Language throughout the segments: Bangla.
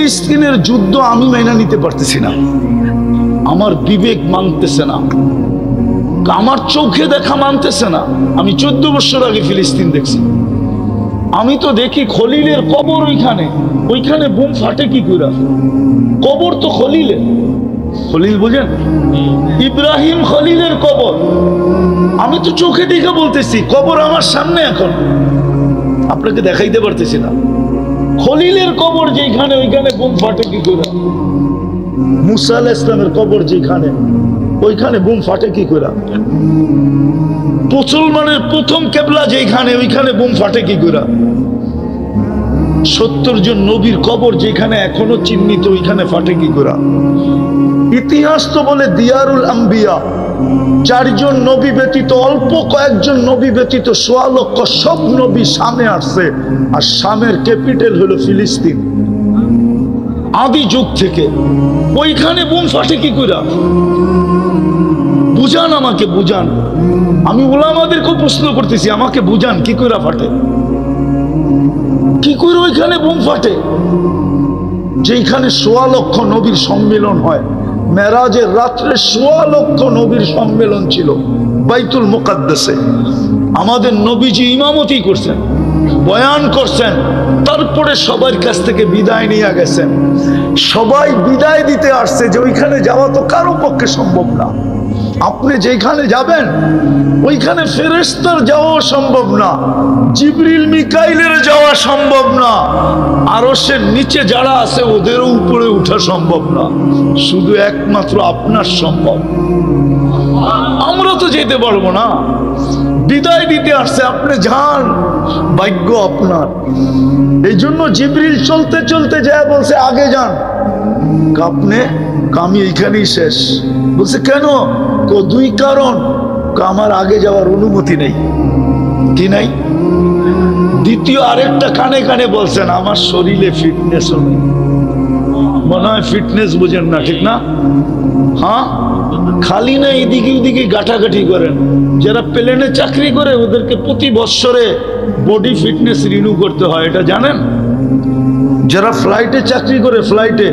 ফিলিস্তিনের যুদ্ধ আমি মেনে নিতে পারতেছি না, আমার বিবেক মানতেছে না, আমার চোখে দেখা মানতেছে না। আমি 14 বছর আগে ফিলিস্তিন দেখছি। আমি তো দেখি খলিলের কবর, ওইখানে বুম ফাটে কি করে? কবর তো খলিলের, খলিল বুঝেন, ইব্রাহিম খলিলের কবর। আমি তো চোখে দেখে বলতেছি, কবর আমার সামনে, এখন আপনাকে দেখাইতে পারতেছি না। খলিলের কবর যেখানে, ওইখানে বুম ফাটে কি করে? মুসা আলাইহিস সালামের কবর যেখানে, ওইখানে বুম ফাটে কি করে? মুসলমানের প্রথম কেবলা যেখানে, ওইখানে বুম ফাটে কি করে? 70 জন নবীর কবর যেখানে এখনো চিহ্নিত, ওইখানে ফাটে কি করে? ইতিহাস তো বলে দিয়ারুল আম্বিয়া, 4 জন নবী ব্যতীত, অল্প কয়েকজন নবী ব্যতীত 1.25 লক্ষ সব নবী শামে আসছে, আর শামের ক্যাপিটাল হলো ফিলিস্তিন আদি যুগ থেকে। ওইখানে বুম ফাটে কি করে? বুঝান, আমাকে বুঝান। আমি উলামাদেরকে প্রশ্ন করতেছি, আমাকে বুঝান কি করে ফাটে, কি করে ওইখানে বুম ফাটে? যেখানে 1.25 লক্ষ নবীর সম্মেলন হয়, মেরাজের রাত্রে 1.25 লক্ষ নবীর সম্মেলন ছিল বাইতুল মুকাদ্দাসে। আমাদের নবীজি ইমামতি করছেন, বয়ান করছেন, তারপরে সবার কাছ থেকে বিদায় নিয়ে গেছেন। সবাই বিদায় দিতে আসছে যে ওইখানে যাওয়া তো কারো পক্ষে সম্ভব না। আপনি যেখানে যাবেন ওইখানে ফেরেশতার যাওয়া সম্ভব না, জিবরিল মিকাইলের যাওয়া সম্ভব না, আরশের নিচে যারা আছে ওদেরও উপরে উঠা সম্ভব না, শুধু একমাত্র আপনার সম্ভব। আমরা তো যেতে পারবো না, বিদায় দিতে আসছে, আপনি যান, ভাগ্য আপনার। এই জন্য জিবরিল চলতে চলতে যায় বলছে আগে যান। আপনি, আমি এইখানেই শেষ। বলছে কেন? 2 কারণ, আমার আগে যাওয়ার অনুমতি নেই। কি নাই? দ্বিতীয় আরেকটা কানে কানে বলছেন, আমার শরীরে ফিটনেসও নেই। মনে হয় ফিটনেস বুঝেন না, ঠিক না? হ্যাঁ, খালি না এদিকে ওদিকে গাঁটাগাঁটি করেন। যারা প্লেনে চাকরি করে ওদেরকে প্রতি বছরে বডি ফিটনেস রিনিউ করতে হয়, এটা জানেন? যারা ফ্লাইটে চাকরি করে, ফ্লাইটে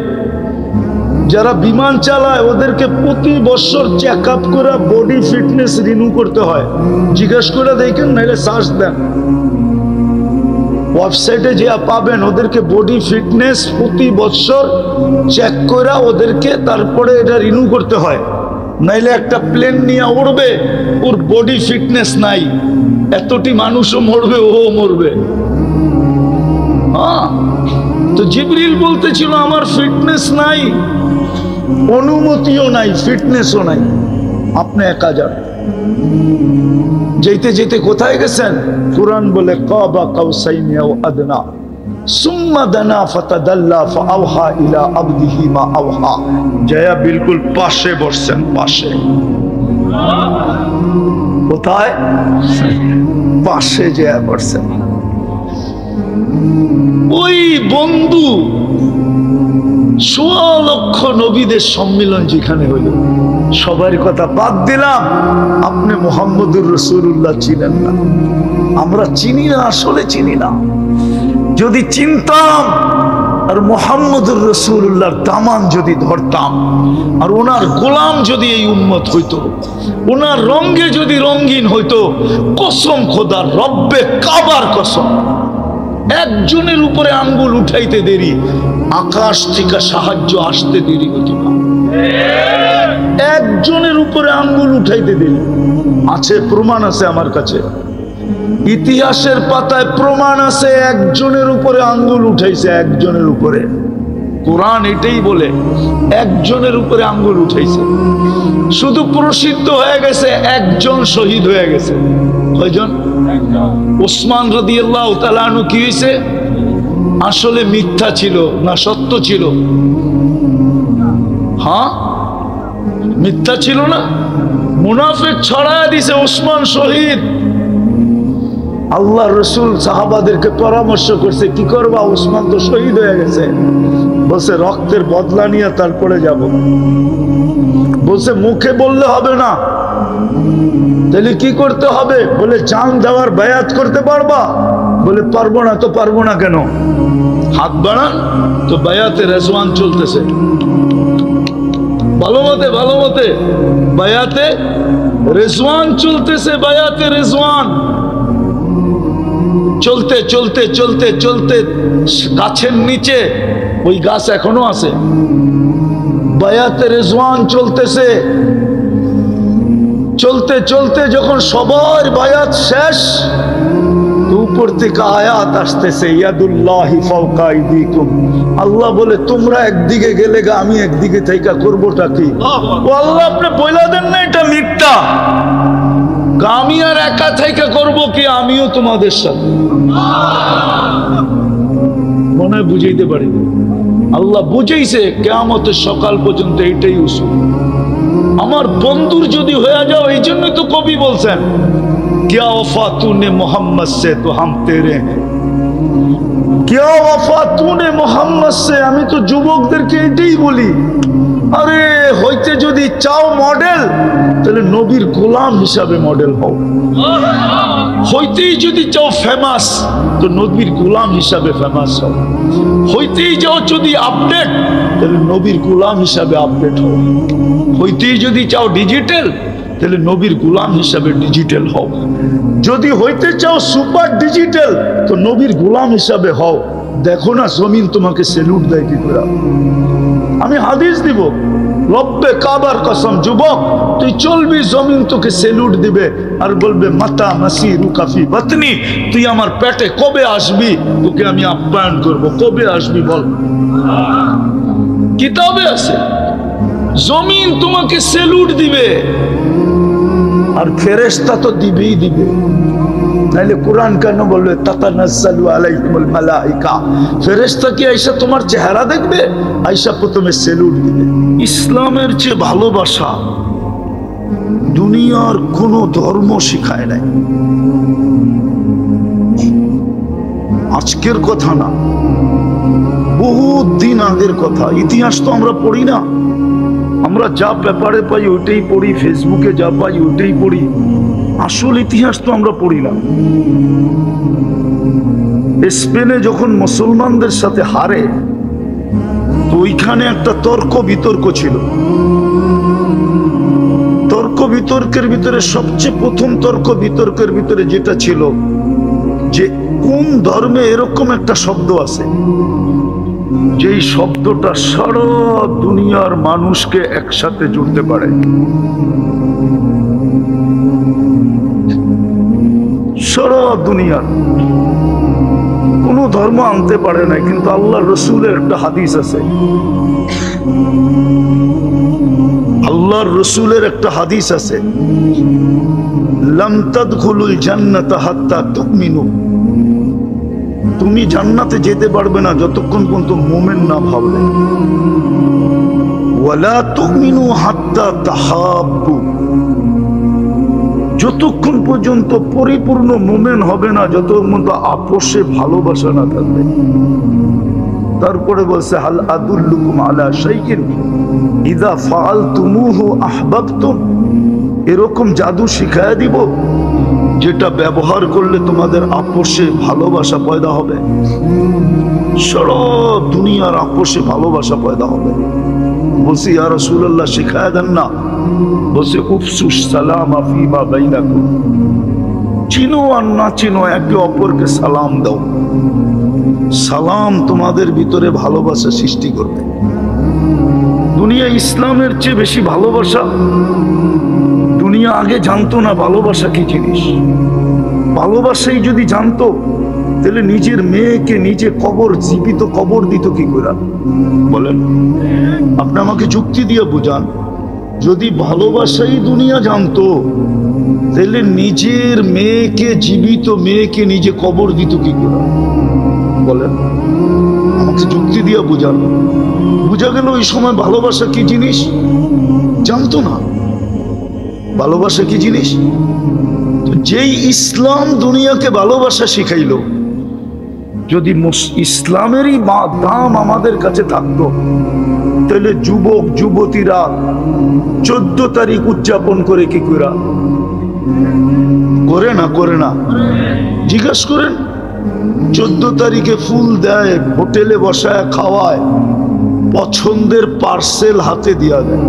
যারা বিমান চালায় ওদেরকে প্রতি বছর চেক আপ করে বডি ফিটনেস রিনিউ করতে হয়। জিজ্ঞেস করে দেখেন, নাহলে সার্চ দেন, ওয়েবসাইটে যে পাবেন। ওদেরকে বডি ফিটনেস প্রতি বছর চেক করে ওদেরকে তারপরে এটা রিনিউ করতে হয়, নাইলে একটা প্লেন নিয়ে উড়বে, ওর বডি ফিটনেস নাই, এতটি মানুষও মরবে, ও মরবে। হ্যাঁ, তো জিবরিল বলতেছিল আমার ফিটনেস নাই, অনুমতিও নাই, ফিটনেসও নাই, আপনি একা যান। যেতে যেতে কোথায় গেছেন? কুরআন বলে কাবা কাউসাইনি আও আদনা সুম্মা দানা ফাতাদাল্লা ফাআওহা ইলা আবদিহি মা আওহা। জয়া বিলকুল পাশে বসছেন, পাশে। কোথায়? পাশে জয়া বসছেন। ওই বন্ধু 1.25 লক্ষ নবীদের সম্মেলন যেখানে হইল, সবার কথা বাদ দিলাম, আপনি মুহাম্মদুর রাসূলুল্লাহ চিনেন না, আমরা চিনি না, আসলে চিনি না। যদি চিনতাম আর মুহাম্মদুর রাসূলুল্লাহর দামান যদি ধরতাম, আর ওনার গোলাম যদি এই উম্মত হইতো, ওনার রঙে যদি রঙিন হইতো, কসম খোদার, রব্বে কাবার কসম, একজনের উপরে আঙ্গুল উঠাইতে দেরি, আকাশ থেকে সাহায্য আসতে দেরি হতো না। একজনের উপরে আঙ্গুল উঠাইতে দেরি আছে, প্রমাণ আছে আমার কাছে, ইতিহাসের পাতায় প্রমাণ আছে, একজনের উপরে আঙ্গুল উঠাইছে, একজনের উপরে। কোরআন এটাই বলে, একজনের উপরে আঙ্গুল উঠাইছে। শুধু প্রসিদ্ধ হয়ে গেছে, একজন শহীদ হয়ে গেছে। কয়জন? ওসমান রাদিয়াল্লাহু তাআলা আনহু কি হয়েছে? আসলে মিথ্যা ছিল না সত্য ছিল? হ্যাঁ, মিথ্যা ছিল না, মুনাফিক ছড়ায় দিছে, ওসমান শহীদ। আল্লাহ রসুল সাহাবাদেরকে পরামর্শ করছে, কি করবা, ওসমান তো শহীদ হয়ে গেছে। বলছে রক্তের বদলা নিয়ে তারপরে যাব। বলছে মুখে বললে হবে না, তাহলে কি করতে হবে? বলে জান দেওয়ার বায়াত করতে পারবা? বলে পারবো না। তো পারবো না কেন? হাত বাড়ান তো বায়াতে রেজওয়ান চলতেছে, ভালো মতে বায়াতে রেজওয়ান চলতেছে, বায়াতে রেজওয়ান চলতে চলতে চলতে চলতে গাছের নিচে, ওই গাছ এখনো আছে, বায়াতে রেজওয়ান চলতেছে। চলতে চলতে যখন সবার বায়াত শেষ, উপর থেকে আয়াত আসতেছে, ইয়াদুল্লাহি ফাওকা আইদিকুম। আল্লাহ বলে তোমরা একদিকে গেলে গা, আমি একদিকে থেকে করবোটা কি? ও আল্লাহ, আপনি বইলা দেন না এটা মিথ্যা, আমি আর একা থেকে করব কি? আমিও তোমাদের সাথে। মনে বুঝাইতে পারি আল্লাহ বুঝাইছে, কিয়ামতের সকাল পর্যন্ত এইটাই উসুল। আমার বন্ধুর যদি হয়ে যাও, এই জন্যই তো কবি বলছেন, क्या वफा तूने मोहम्मद से तो हम तेरे हैं, क्या वफा तूने मोहम्मद से। আমি তো যুবকদেরকে এটাই বলি, আরে হইতে যদি চাও মডেল, তাহলে নবীর গোলাম হিসাবে মডেল হও। হইতেই যদি চাও ফেমাস, তো নবীর গোলাম হিসাবে ফেমাস হও। হইতেই যাও যদি আপডেট, তাহলে নবীর গোলাম হিসাবে আপডেট হও। হইতেই যদি চাও ডিজিটাল, তাহলে নবীর গোলাম হিসাবে ডিজিটাল হও। যদি হইতে চাও সুপার ডিজিটাল, তো নবীর গোলাম হিসাবে হও। দেখো না জমিন তোমাকে সেলুট দেয় কি করে। আমি হাদিস দিব, রব্বে কাবার কসম, যুবক তুই চলবি, জমিন তোকে সেলুট দিবে আর বলবে, মাতা মাসিরু কাফি বাতনি, তুই আমার পেটে কবে আসবি, তোকে আমি আপ্যায়ন করব। কবে আসবি বল, কিতাবে আছে, জমিন তোমাকে সেলুট দিবে। আর ফেরেশতা তো দিবেই দিবে, নাইলে কোরআন কেন বলবে তাতানাজ্জালু আলাইহিমুল মালাইকা। ফেরেশতা কি আইসা তোমার চেহারা দেখবে? আইসা প্রথমে সেলুট দিবে। ইসলামের চেয়ে ভালোবাসা দুনিয়ার কোনো ধর্ম শিখায় নাই। আজকের কথা না, বহুত দিন আগের কথা। ইতিহাস তো আমরা পড়ি না, আমরা যা পেপারে পাই ওইটাই পড়ি, ফেসবুকে যা পাই ওইটাই পড়ি। আসল ইতিহাস তো আমরা পড়ি না। স্পেনে যখন মুসলমানদের সাথে হারে, তো ওইখানে একটা তর্ক বিতর্ক ছিল। তর্ক বিতর্কের ভিতরে সবচেয়ে প্রথম তর্ক বিতর্কের ভিতরে যেটা ছিল, যে কোন ধর্মে এরকম একটা শব্দ আছে যেই শব্দটা সারা দুনিয়ার মানুষকে একসাথে জুড়তে পারে। সারা দুনিয়ার কোন ধর্ম আনতে পারে না, কিন্তু আল্লাহর রসুলের একটা হাদিস আছে। আল্লাহর রসুলের একটা হাদিস আছে, লাম তাদখুলুল জান্নাতা হাত্তা তুমিনু। তুমি জান্নাতে যেতে পারবে না যতক্ষণ পর্যন্ত মুমিন না ভাববে। ওয়ালা তুমিনু হাত্তা তাহাব্বু। যতক্ষণ পর্যন্ত পরিপূর্ণ মুমিন হবে না যতক্ষণ পর্যন্ত আপোষে ভালোবাসা না থাকবে। তারপরে বলছে, হাল আদুল্লুকুম আলা শাইইন ইযা ফাআলতুমুহু আহবাবতুম। এরকম জাদু শিখায়া দিব যেটা ব্যবহার করলে তোমাদের আপোষে ভালোবাসা পয়দা হবে। সারা দুনিয়ার আপোষে ভালোবাসা পয়দা হবে। বলছি, ইয়া রাসূলুল্লাহ শিখায়া দেন না। বলছে, উফসুস সালামা ফীমা বাইনাকুম। চিনো আর না চিনো, একে অপরকে সালাম দাও। সালাম তোমাদের ভিতরে ভালোবাসা সৃষ্টি করবে। দুনিয়া ইসলামের চেয়ে বেশি ভালোবাসা। দুনিয়া আগে জানতো না ভালোবাসা কি জিনিস। ভালোবাসাই যদি জানতো, তাহলে নিজের মেয়েকে নিজে জীবিত কবর দিত কি করে? বলেন, আপনি আমাকে যুক্তি দিয়ে বুঝান। যদি ভালোবাসাই দুনিয়া জানতো, তাহলে নিজের মেয়েকে, জীবিত মেয়েকে নিজে কবর দিত কি করে? বলেন, আমাকে যুক্তি দিয়ে বুঝান। বুঝা গেল ওই সময় ভালোবাসা কি জিনিস জানতো না। ভালোবাসা কি জিনিস? যেই ইসলাম দুনিয়াকে ভালোবাসা শিখাইলো, যদি ইসলামেরই দাম আমাদের কাছে থাকতো, তাহলে যুবক যুবতীরা 14 তারিখ উদযাপন করে কি করে? করে না? জিজ্ঞাসা করেন, 14 তারিখে ফুল দেয়, হোটেলে বসায় খাওয়ায়, পছন্দের পার্সেল হাতে দিয়া দেয়।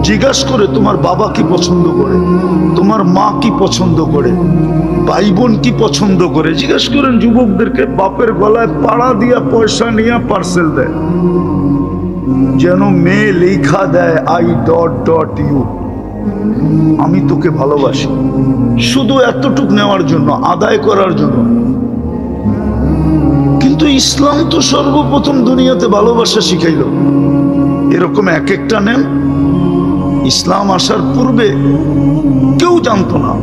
জিজ্ঞাসা করে তোমার বাবা কি পছন্দ করে, তোমার মা কি পছন্দ করে, ভাই বোন কি পছন্দ করে। জিজ্ঞেস করেন যুবকদেরকে, বাপের গলায় পাড়া দিয়া পয়সা নিয়ে পার্সেল দেয়, যেন মেয়ে লেখা দেয় আই ডট ডট ইউ, আমি তোকে ভালোবাসি, শুধু এতটুক নেওয়ার জন্য, আদায় করার জন্য। কিন্তু ইসলাম তো সর্বপ্রথম দুনিয়াতে ভালোবাসা শিখাইল। এরকম এক একটা নেন, ইসলাম আসার পূর্বে কেউ জানতো না।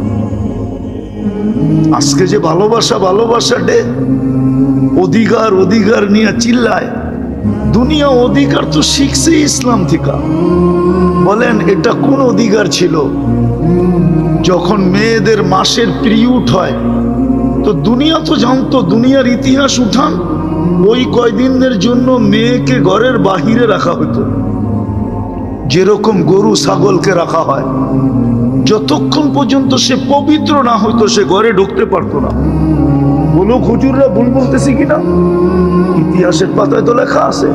আজকে যে ভালোবাসা ভালোবাসা ডে, অধিকার অধিকার নিয়ে চিল্লায়, দুনিয়া অধিকার তো শিখছে ইসলাম থেকে। বলেন এটা কোন অধিকার ছিল? যখন মেয়েদের মাসের পিরিয়ড হয় তো দুনিয়া তো জানতো, দুনিয়ার ইতিহাস উঠান, ওই কয়দিনের জন্য মেয়েকে ঘরের বাহিরে রাখা হতো, যেরকম গরু ছাগলকে রাখা হয়। যতক্ষণ পর্যন্ত সে পবিত্র না হইতো সে ঘরে ঢুকতে পারতো না। বলো হুজুররা ভুল বলতেছি কিনা? ইতিহাসের পাতায় তো লেখা আছে।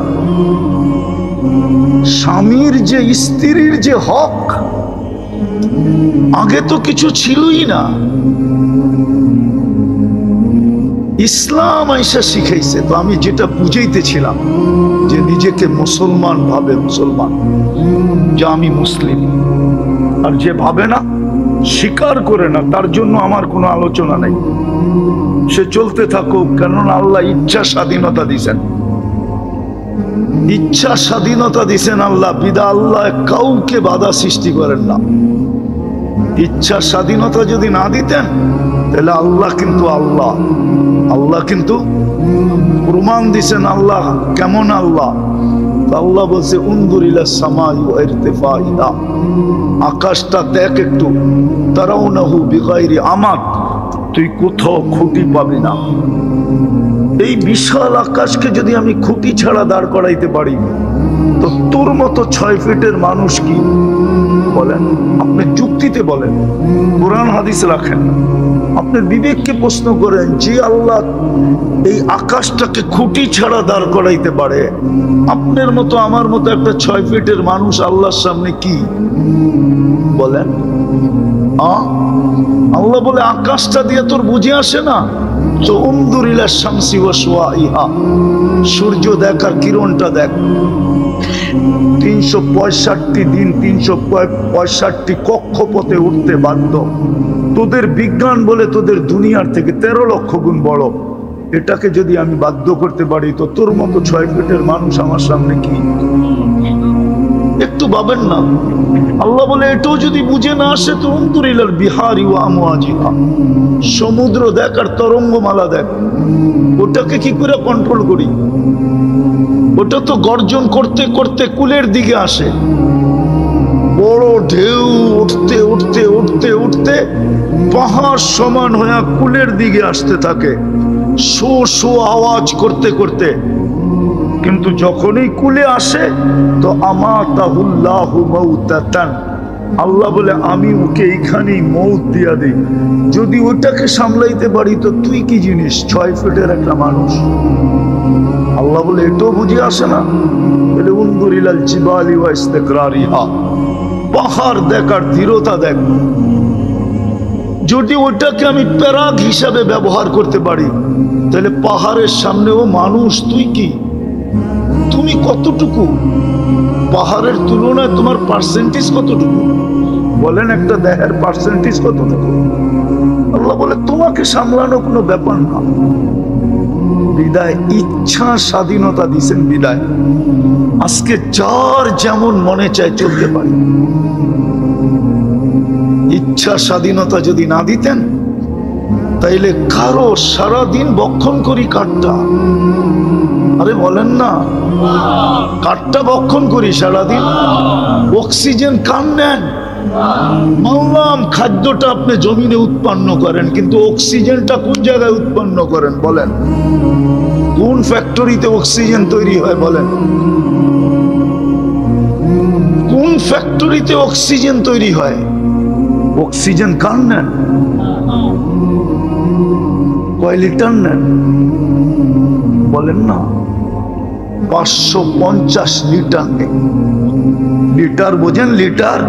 স্বামীর যে স্ত্রীর যে হক, আগে তো কিছু ছিলই না। ইসলাম আইসা শিখাইছে। তো আমি যেটা বুঝাইতেছিলাম যে নিজেকে মুসলমান ভাবে, মুসলমান যে আমি মুসলিম, আর যে ভাবে না, স্বীকার করে না, তার জন্য আমার কোনো আলোচনা নেই। সে চলতে থাকুক, কেননা আল্লাহ ইচ্ছা স্বাধীনতা দিছেন, ইচ্ছা স্বাধীনতা দিছেন আল্লাহ। বিদা আল্লাহ কাউকে বাধা সৃষ্টি করেন না। ইচ্ছা স্বাধীনতা যদি না দিতেন তাহলে আল্লাহ কিন্তু আল্লাহ, আল্লাহ কিন্তু প্রমাণ দিছেন আল্লাহ কেমন আল্লাহ। আল্লাহ বলছে উনজুর ইলা সামাই ওয়া ইরতিফাইহা, আকাশটা দেখ একটু, তারাউনাহু বিগাইরি আমাদ, তুই কোথাও খুঁটি পাবি না। এই বিশাল আকাশকে যদি আমি খুঁটি ছাড়া দাঁড় করাইতে পারি, তো তোর মতো 6 ফিটের মানুষ কি বলেন? আপনি যুক্তিতে বলেন, কোরআন হাদিস রাখেন, আপনার বিবেককে প্রশ্ন করেন, যে আল্লাহ এই আকাশটাকে খুঁটি ছাড়া দাঁড় করাইতে পারে, আপনার মতো আমার মতো একটা 6 ফিটের মানুষ আল্লাহর সামনে কি বলেন? আল্লাহ বলে আকাশটা দিয়ে তোর বুঝে আসে না? তো উনজুর ইলা শামসি ওয়া শুআইহা, সূর্য দেখ আর কিরণটা দেখ। 365 দিন 365 কক্ষপথে উঠতে বাধ্য। তোদের বিজ্ঞান বলে তোদের দুনিয়ার থেকে 13 লক্ষ গুণ বড়। এটাকে যদি আমি বাধ্য করতে পারি, তো তোর মতো 6 ফিটের মানুষ আমার সামনে কি? একটু ভাবেন না। আল্লাহ বলে এটাও যদি বুঝে না আসে, তো উনজুর ইলাল বিহারি ওয়া আমওয়াজিহা, সমুদ্র দেখ আর তরঙ্গমালা দেখ। ওটাকে কি করে কন্ট্রোল করি? ওটা তো গর্জন করতে করতে কুলের দিকে আসে, বড় ঢেউ উঠতে উঠতে উঠতে উঠতে পাহাড় সমান হয়ে কুলের দিকে আসতে থাকে, শো শো আওয়াজ করতে করতে। কিন্তু যখনই কুলে আসে তো আমাতাহুল্লাহু মাউতাতান, আল্লাহ বলে আমি ওকে এইখানেই মৌত দিয়া দিই। যদি ওটাকে সামলাইতে পারি, তো তুই কি জিনিস, 6 ফিটের একটা মানুষ। আল্লাহ বলে এটাও বুঝে আসে না? বলে উনজুর ইলাল জিবালি ওয়া ইস্তিকরারিহা, পাহাড় দেখ আর দৃঢ়তা দেখ। যদি ওটাকে আমি প্যারাগ হিসাবে ব্যবহার করতে পারি, তাহলে পাহাড়ের সামনেও মানুষ, তুই কি, তুমি কতটুকু? পাহাড়ের তুলনায় তোমার পার্সেন্টেজ কতটুকু? বলেন একটা দেহের পার্সেন্টেজ কতটুকু? আল্লাহ বলে তোমাকে সামলানো কোনো ব্যাপার না। বিদায় ইচ্ছা স্বাধীনতা দিছেন, বিদায় আজকে যার যেমন মনে চায় চলতে পারে। ইচ্ছা স্বাধীনতা যদি না দিতেন, তাইলে কারো সারাদিন বক্ষণ করি কাঠটা। আরে বলেন না, কাঠটা বক্ষণ করি সারাদিন, অক্সিজেন কান নেন। মানলাম খাদ্যটা আপনি জমিনে উৎপন্ন করেন, কিন্তু অক্সিজেনটা কোন জায়গায় উৎপন্ন করেন বলেন? কোন ফ্যাক্টরিতে অক্সিজেন তৈরি হয় বলেন? কোন ফ্যাক্টরিতে অক্সিজেন তৈরি হয়? অক্সিজেন কান নেন। কয় লিটার নেন বলেন না? 550 লিটার নেই। লিটার বোঝেন? লিটার,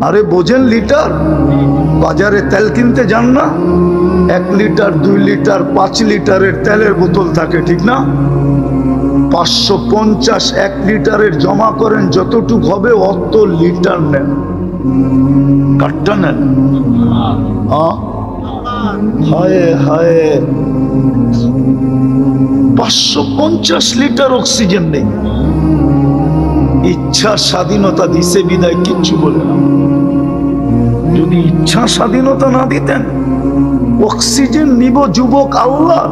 আরে বোঝেন লিটার? বাজারে তেল কিনতে যান না, 1 লিটার 2 লিটার 5 লিটারের তেলের বোতল থাকে, ঠিক না? 550 1 লিটারের জমা করেন, যতটুক হবে অত লিটার নেন। কাঠটা নেন? হ্যাঁ, হায় হায়, 550 লিটার অক্সিজেন নেই। ইচ্ছা স্বাধীনতা দিছে বিদায় কিচ্ছু বলে না। যদি ইচ্ছা স্বাধীনতা না দিতেন, অক্সিজেন নিব যুবক আল্লাহ,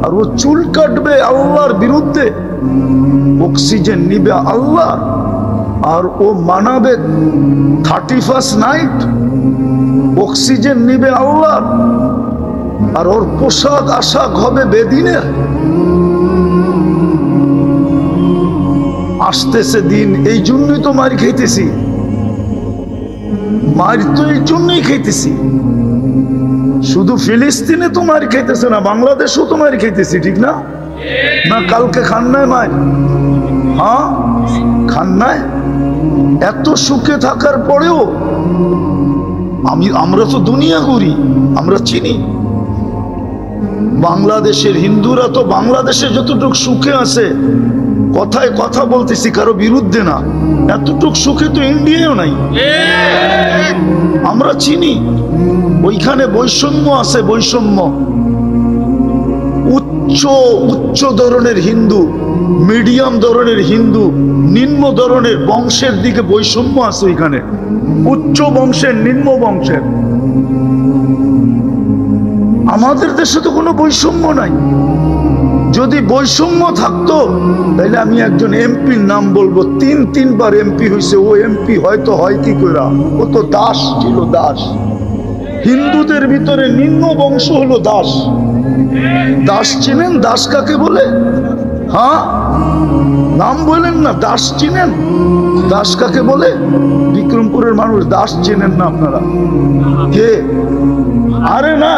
আর ও চুল কাটবে আল্লাহর বিরুদ্ধে। অক্সিজেন নিবে আল্লাহ আর ও মানাবে 31st নাইট। অক্সিজেন নিবে আল্লাহ আর ওর পোশাক আশাক হবে বেদিনের। আসতেছে দিন, এই জন্যই তো মার খাইতেছি, মার তো এই জন্যই খাইতেছি। শুধু ফিলিস্তিনে তো মার খাইতেছে না, বাংলাদেশও তো মার খাইতেছি, ঠিক না? না কালকে খান নাই মার? হ্যাঁ খান নাই? এত সুখে থাকার পরেও আমরা তো দুনিয়া ঘুরি, আমরা চিনি। বাংলাদেশের হিন্দুরা তো বাংলাদেশে যতটুকু সুখে আছে, কথায় কথা বলতেছি কারো বিরুদ্ধে না, এতটুক সুখে তো ইন্ডিয়াও নাই। আমরা চিনি ওইখানে বৈষম্য আছে, বৈষম্য। উচ্চ উচ্চ ধরনের হিন্দু, মিডিয়াম ধরনের হিন্দু, নিম্ন ধরনের বংশের দিকে বৈষম্য আছে ওইখানে। উচ্চ বংশের, নিম্ন বংশের। আমাদের দেশে তো কোনো বৈষম্য নাই। যদি বৈষম্য থাকতো তাহলে আমি একজন এমপির নাম বলবো, 3-3 এমপি হয়েছে। ও এমপি হয়তো হয় কি করে? ও তো দাস ছিল, দাস। হিন্দুদের ভিতরে নিম্ন বংশ হলো দাস। দাস চিনেন? দাস কাকে বলে? হ্যাঁ নাম বলেন না, দাস চিনেন? দাস কাকে বলে? বিক্রমপুরের মানুষ দাস চিনেন না আপনারা? কে? আরে না,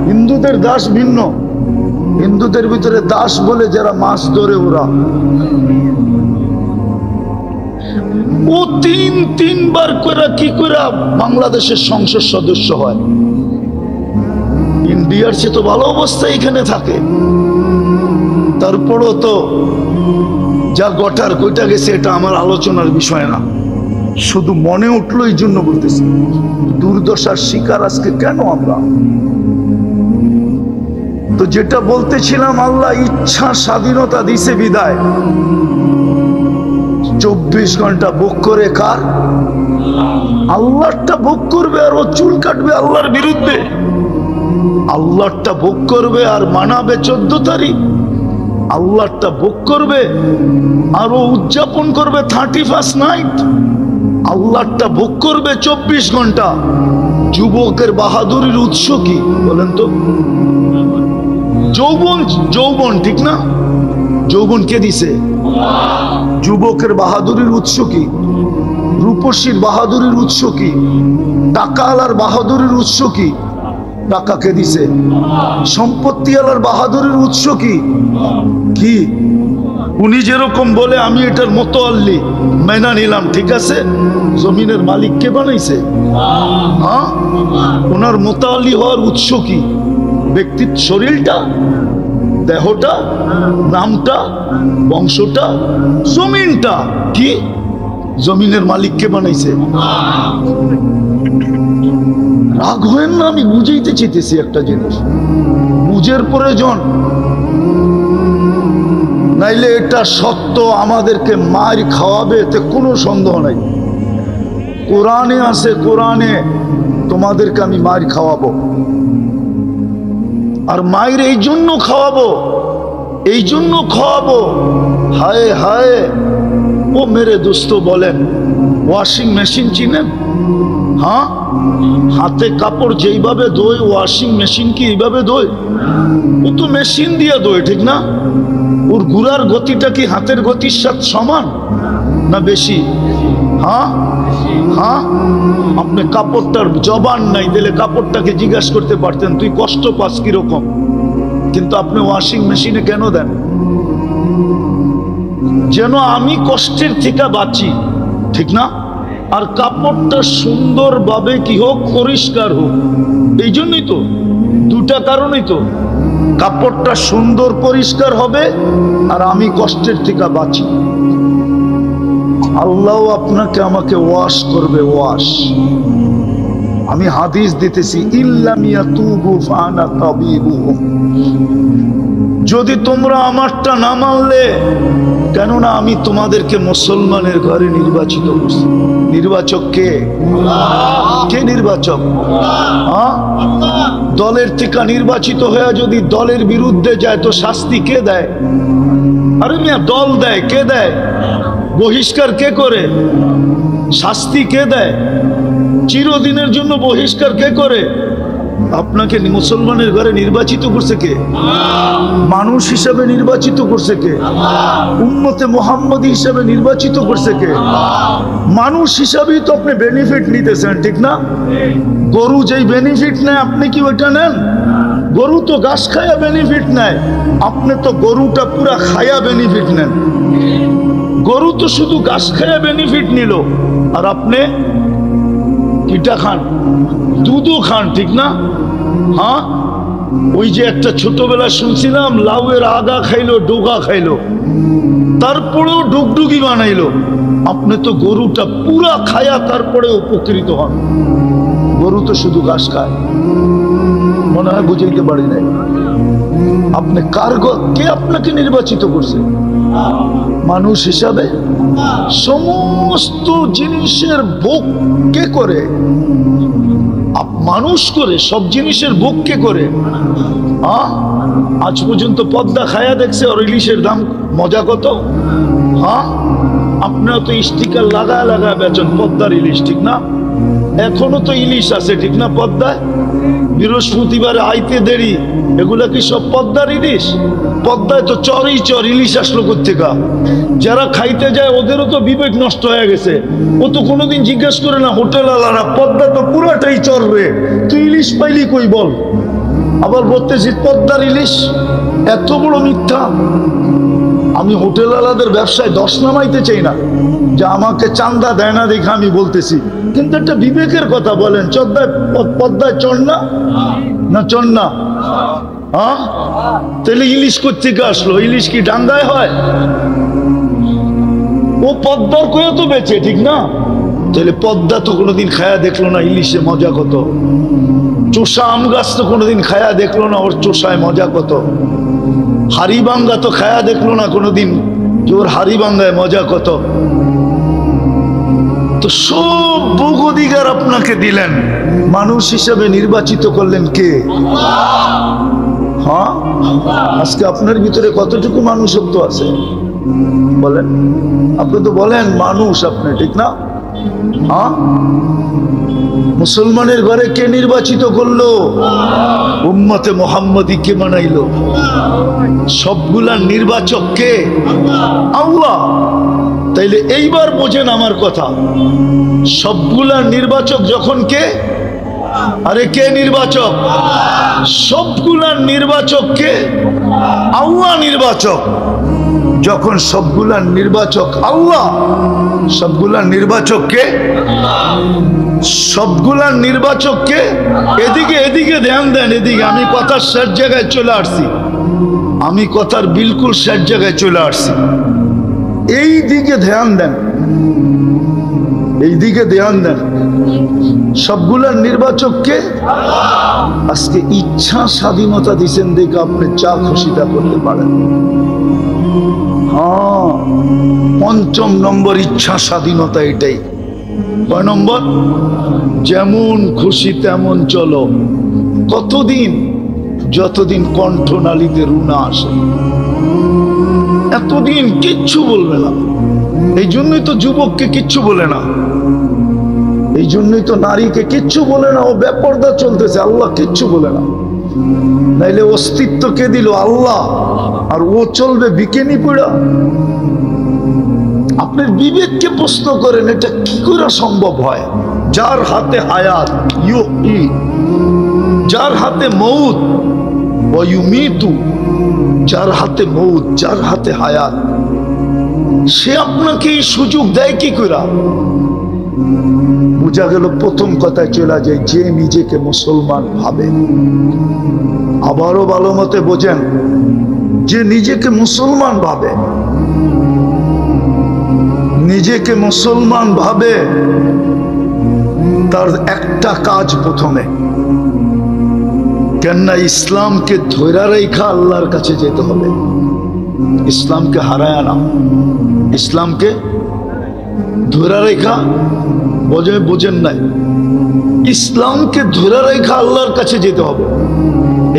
হিন্দুদের দাস ভিন্ন। হিন্দুদের ভিতরে দাস বলে যারা মাছ ধরে, ওরা। ও 3-3 করে কি করে বাংলাদেশের সংসদ সদস্য হয়? ইন্ডিয়ার চেয়ে তো ভালো অবস্থা এখানে থাকে। তারপরও তো যা গটার কইটা গেছে এটা আমার আলোচনার বিষয় না, শুধু মনে উঠলো এই জন্য বলতেছি। দুর্দশার শিকার আজকে কেন আমরা? তো যেটা বলতেছিলাম, আল্লাহ ইচ্ছা স্বাধীনতা দিছে বিদায় 24 ঘন্টা ভোগ করে কার? আল্লাহটা ভোগ করবে আর ও চুল কাটবে আল্লাহর বিরুদ্ধে। আল্লাহটা ভোগ করবে আর মানাবে 14 তারিখ। আল্লাহটা ভোগ করবে আর ও উদযাপন করবে 31st নাইট। আল্লাহটা ভোগ করবে 24 ঘন্টা। যুবকের বাহাদুরির উৎস কি বলেন তো? যৌবন, যৌবন, ঠিক না? যৌবন কে দিছে? যুবকের বাহাদুরির উৎস কি? রূপসীর বাহাদুরির উৎস কি? টাকাওয়ালার বাহাদুরির উৎস কি? টাকা কে দিছে? সম্পত্তিওয়ালার বাহাদুরির উৎস কি? কি? উনি যেরকম বলে আমি এটার মোতাল্লি মেনা নিলাম, ঠিক আছে। জমিনের মালিক কে বানাইছে? হ্যাঁ, ওনার মোতাল্লি হওয়ার উৎস কি? ব্যক্তির শরীরটা, দেহটা, নামটা, বংশটা, জমিনটা। কি? জমিনের মালিক কে বানাইছে? রাগ হয়েন না, আমি বুঝাইতে চেয়েছি একটা জিনিস, বুঝের প্রয়োজন। নাইলে এটা সত্য, আমাদেরকে মার খাওয়াবে এতে কোনো সন্দেহ নাই। কোরআনে আছে, কোরআনে তোমাদেরকে আমি মার খাওয়াবো। আর মায়ের এই জন্য খাওয়াবো, এই জন্য খাওয়াবো। হায় হায়, ও মেরে দোস্ত বলেন, ওয়াশিং মেশিন চিনেন? হ্যাঁ, হাতে কাপড় যেইভাবে ধোয়, ওয়াশিং মেশিন কি এইভাবে ধোয়? ও তো মেশিন দিয়ে ধোয়, ঠিক না? ওর ঘুরার গতিটা কি হাতের গতির সাথে সমান না বেশি? হ্যাঁ হ্যাঁ, আপনি কাপড়টার জবান নাই দিলে কাপড়টাকে জিজ্ঞাসা করতে পারতেন, তুই কষ্ট পাস কিরকম? কিন্তু আপনি ওয়াশিং মেশিনে কেন দেন? যেন আমি কষ্টের থেকে বাঁচি, ঠিক না? আর কাপড়টা সুন্দরভাবে কি হোক, পরিষ্কার হোক। এই জন্যই তো, দুটা কারণেই তো। কাপড়টা সুন্দর পরিষ্কার হবে আর আমি কষ্টের থেকে বাঁচি। আল্লাহ আপনাকে আমাকে ওয়াশ করবে, ওয়াশ। আমি হাদিস দিতেছি, ইল্লাম ইয়াতুবু ফানা তাবিবুহুম। যদি তোমরা আমারটা না মানলে, কেননা আমি তোমাদেরকে মুসলমানের ঘরে নির্বাচিত করছি। নির্বাচক কে? কে নির্বাচক? দলের থেকে নির্বাচিত হয়ে যদি দলের বিরুদ্ধে যায় তো শাস্তি কে দেয়? আরে মিয়া, দল দেয়। কে দেয়? বহিষ্কার কে করে? শাস্তি কে দেয়? চিরদিনের জন্য বহিষ্কার কে করে? আপনাকে মুসলমানের ঘরে নির্বাচিত করছে কে? মানুষ হিসাবে নির্বাচিত করছে কে? উম্মতে মুহাম্মদী হিসাবে নির্বাচিত করছে কে? মানুষ হিসাবেই তো আপনি বেনিফিট নিতেছেন, ঠিক না? গরু যেই বেনিফিট নেয়, আপনি কি ওইটা নেন? গরু তো ঘাস খায়া বেনিফিট নেয়, আপনি তো গরুটা পুরা খায়া বেনিফিট নেন। গরু তো শুধু ঘাস খায়া বেনিফিট নিল, আর আপনি কিটা খান? দুধও খান, ঠিক না? হ্যাঁ, ওই যে একটা ছোটবেলা শুনছিলাম, লাউয়ের আগা খাইলো, ডোগা খাইলো, তারপরেও ডুগডুগি বানাইলো। আপনি তো গরুটা পুরা খায়া তারপরে উপকৃত হন। গরু তো শুধু ঘাস খায়। মনে হয় বুঝাইতে পারি নাই। আপনি কে আপনাকে নির্বাচিত করছে? মানুষ হিসাবে। সমস্ত জিনিসের ভোগ কে করে? মানুষ করে। সব জিনিসের ভোগ কে করে? আজ পর্যন্ত পদ্মা খায়া দেখছে আর ইলিশের দাম মজা কত? আপনারা তো স্টিকার লাগায় লাগায় বেচন পদ্মার ইলিশ, ঠিক না? এখনো তো ইলিশ আছে, ঠিক না? পদ্মায় বৃহস্পতিবারে আইতে দেরি, এগুলা কি সব পদ্মার ইলিশ? পদ্মায় তো চরই চর, ইলিশ আসলো কোত্থেকা? যারা খাইতে যায় ওদেরও তো বিবেক নষ্ট হয়ে গেছে। ও তো কোনোদিন জিজ্ঞেস করে না হোটেল আলারা, পদ্মা তো পুরাটাই চরবে, তুই ইলিশ পাইলি কই বল? আবার বলতেছি পদ্মার ইলিশ। এত বড় মিথ্যা। আমি হোটেল আলাদের ব্যবসায় দশ নামাইতে চাই না, যে আমাকে চান্দা দেয় না দেখে আমি বলতেছি, কিন্তু একটা বিবেকের কথা বলেন। পদ্মায় চর না? না চর না? তাহলে ইলিশ কোত্থেকে আসলো? ইলিশ কি ডাঙ্গায় হয়? ও পদ্মার কয়ে তো বেচে, ঠিক না? তাহলে পদ্মা তো কোনোদিন খায়া দেখলো না ইলিশে মজা কত। চোষা আম গাছ তো কোনোদিন খায়া দেখলো না ওর চোষায় মজা কত। হাড়িবাঙ্গা তো খায়া দেখলো না কোনোদিন যে ওর হাড়িবাঙ্গায় মজা কত। তো সব ভোগ অধিকার আপনাকে দিলেন, মানুষ হিসাবে নির্বাচিত করলেন কে? হ্যাঁ, আজকে আপনার ভিতরে কতটুকু মানুষত্ব আছে বলেন? আপনি তো বলেন মানুষ আপনি, ঠিক না? হ্যাঁ, মুসলমানের ঘরে কে নির্বাচিত করলো? উম্মতে মুহাম্মদী কে বানাইলো? সবগুলার নির্বাচক কে? আল্লাহ। তাইলে এইবার বোঝেন আমার কথা, সবগুলার নির্বাচক যখন কে? আরে কে নির্বাচক? সবগুলার নির্বাচক কে? আল্লাহ নির্বাচক। যখন সবগুলার নির্বাচক আল্লাহ, সবগুলার নির্বাচক কে? সবগুলার নির্বাচক কে? এদিকে এদিকে ধ্যান দেন, এদিকে। আমি কথার শেষ জায়গায় চলে আসছি, আমি কথার বিলকুল শেষ জায়গায় চলে আসছি। এই দিকে ধ্যান দেন, এই দিকে ধ্যান দেন। সবগুলার নির্বাচক কে? আজকে ইচ্ছা স্বাধীনতা দিচ্ছেন দেখে আপনি যা খুশিটা করতে পারেন। হ্যাঁ, পঞ্চম নম্বর ইচ্ছা স্বাধীনতা এটাই। কয় নম্বর? যেমন খুশি তেমন চলো। কতদিন? যতদিন কণ্ঠনালীতে রুনা আসে, এতদিন কিচ্ছু বলবে না। এই জন্যই তো যুবককে কিচ্ছু বলে না, এই জন্যই তো নারীকে কিচ্ছু বলে না। ও বেপরদা চলতেছে, আল্লাহ কিচ্ছু বলে না। নাইলে অস্তিত্ব কে দিল? আল্লাহ। আর ও চলবে বিকেনি পড়া। আপনার বিবেককে প্রশ্ন করেন, এটা কি করে সম্ভব হয়? যার হাতে হায়াত, যার হাতে মৌত, ওয়া ইউমিতু, যার হাতে মৌত, যার হাতে হায়াত, সে আপনাকে এই সুযোগ দেয় কি করে? বোঝা গেল প্রথম কথায় চলে যায়, যে নিজেকে মুসলমান ভাবে। আবারও ভালো মতে বোঝেন, যে নিজেকে মুসলমান ভাবে, নিজেকে মুসলমান ভাবে, তার একটা কাজ প্রথমে, কেননা ইসলামকে ধৈরা রেখা আল্লাহর কাছে যেতে হবে। ইসলামকে হারায় না, ইসলামকে ধৈরা রেখা, বোঝেন নাই, ইসলামকে ধৈরা রেখা আল্লাহর কাছে যেতে হবে।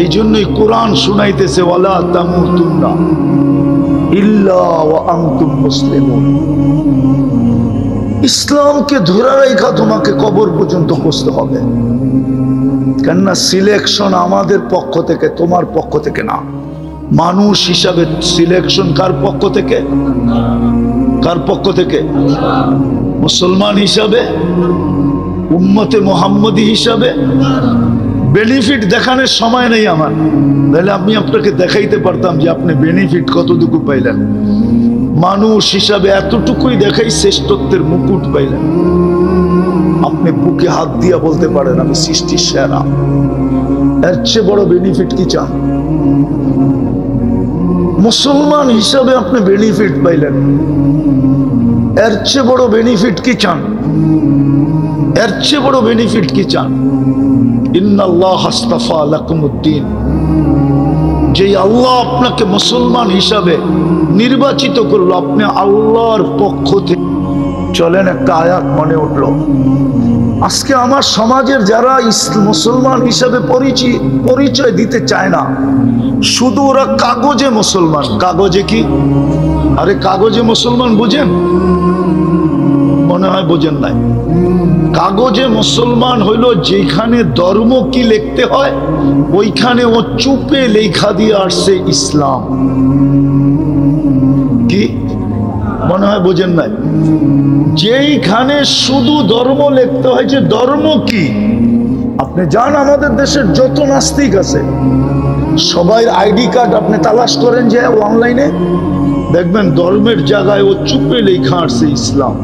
এই জন্যই কোরআন শুনাইতেছে, ওয়ালা তামুতুন্না ইল্লা ওয়া আনতুম মুসলিমুন। ইসলামকে ধরে রেখা তোমাকে কবর পর্যন্ত পৌঁছতে হবে। কেননা সিলেকশন আমাদের পক্ষ থেকে, তোমার পক্ষ থেকে না। মানুষ হিসাবে সিলেকশন কার পক্ষ থেকে? কার পক্ষ থেকে? মুসলমান হিসাবে, উম্মতে মুহাম্মদী হিসাবে। বেনিফিট দেখানোর সময় নেই আমার, তাহলে আমি আপনাকে দেখাইতে পারতাম যে আপনি বেনিফিট কতটুকু পাইলেন। মানুষ হিসাবে এতটুকুই দেখাই, শ্রেষ্ঠত্বের মুকুট পাইলেন। আপনি বুকে হাত দিয়া বলতে পারেন আমি সৃষ্টির সেরা। এর চেয়ে বড় বেনিফিট কি চান? মুসলমান হিসাবে আপনি বেনিফিট পাইলেন, এর চেয়ে বড় বেনিফিট কি চান? এর চেয়ে বড় বেনিফিট কি চান? ইন্নাল্লাহ আস্তাফা লাকুমুদ্দিন, যে আল্লাহ আপনাকে মুসলমান হিসাবে নির্বাচিত করলো, আপনি আল্লাহর পক্ষ থেকে চলেন। একটা আয়াত মনে উঠলো, আজকে আমার সমাজের যারা মুসলমান হিসাবে পরিচয় দিতে চায় না, শুধু ওরা কাগজে মুসলমান। কাগজে কি? আরে কাগজে মুসলমান বুঝেন? মনে হয় বোঝেন নাই। কাগজে মুসলমান হইল যেখানে ধর্ম কি লিখতে হয়, ওইখানে ও চুপে লেখা দিয়ে আসছে ইসলাম। কি মনে হয় বোঝেন নাই? যেইখানে শুধু ধর্ম লিখতে হয়, যে ধর্ম কি। আপনি যান আমাদের দেশের যত নাস্তিক আছে, সবাই আইডি কার্ড আপনি তালাশ করেন যে অনলাইনে, দেখবেন ধর্মের জায়গায় ও চুপে লেখা আসছে ইসলাম।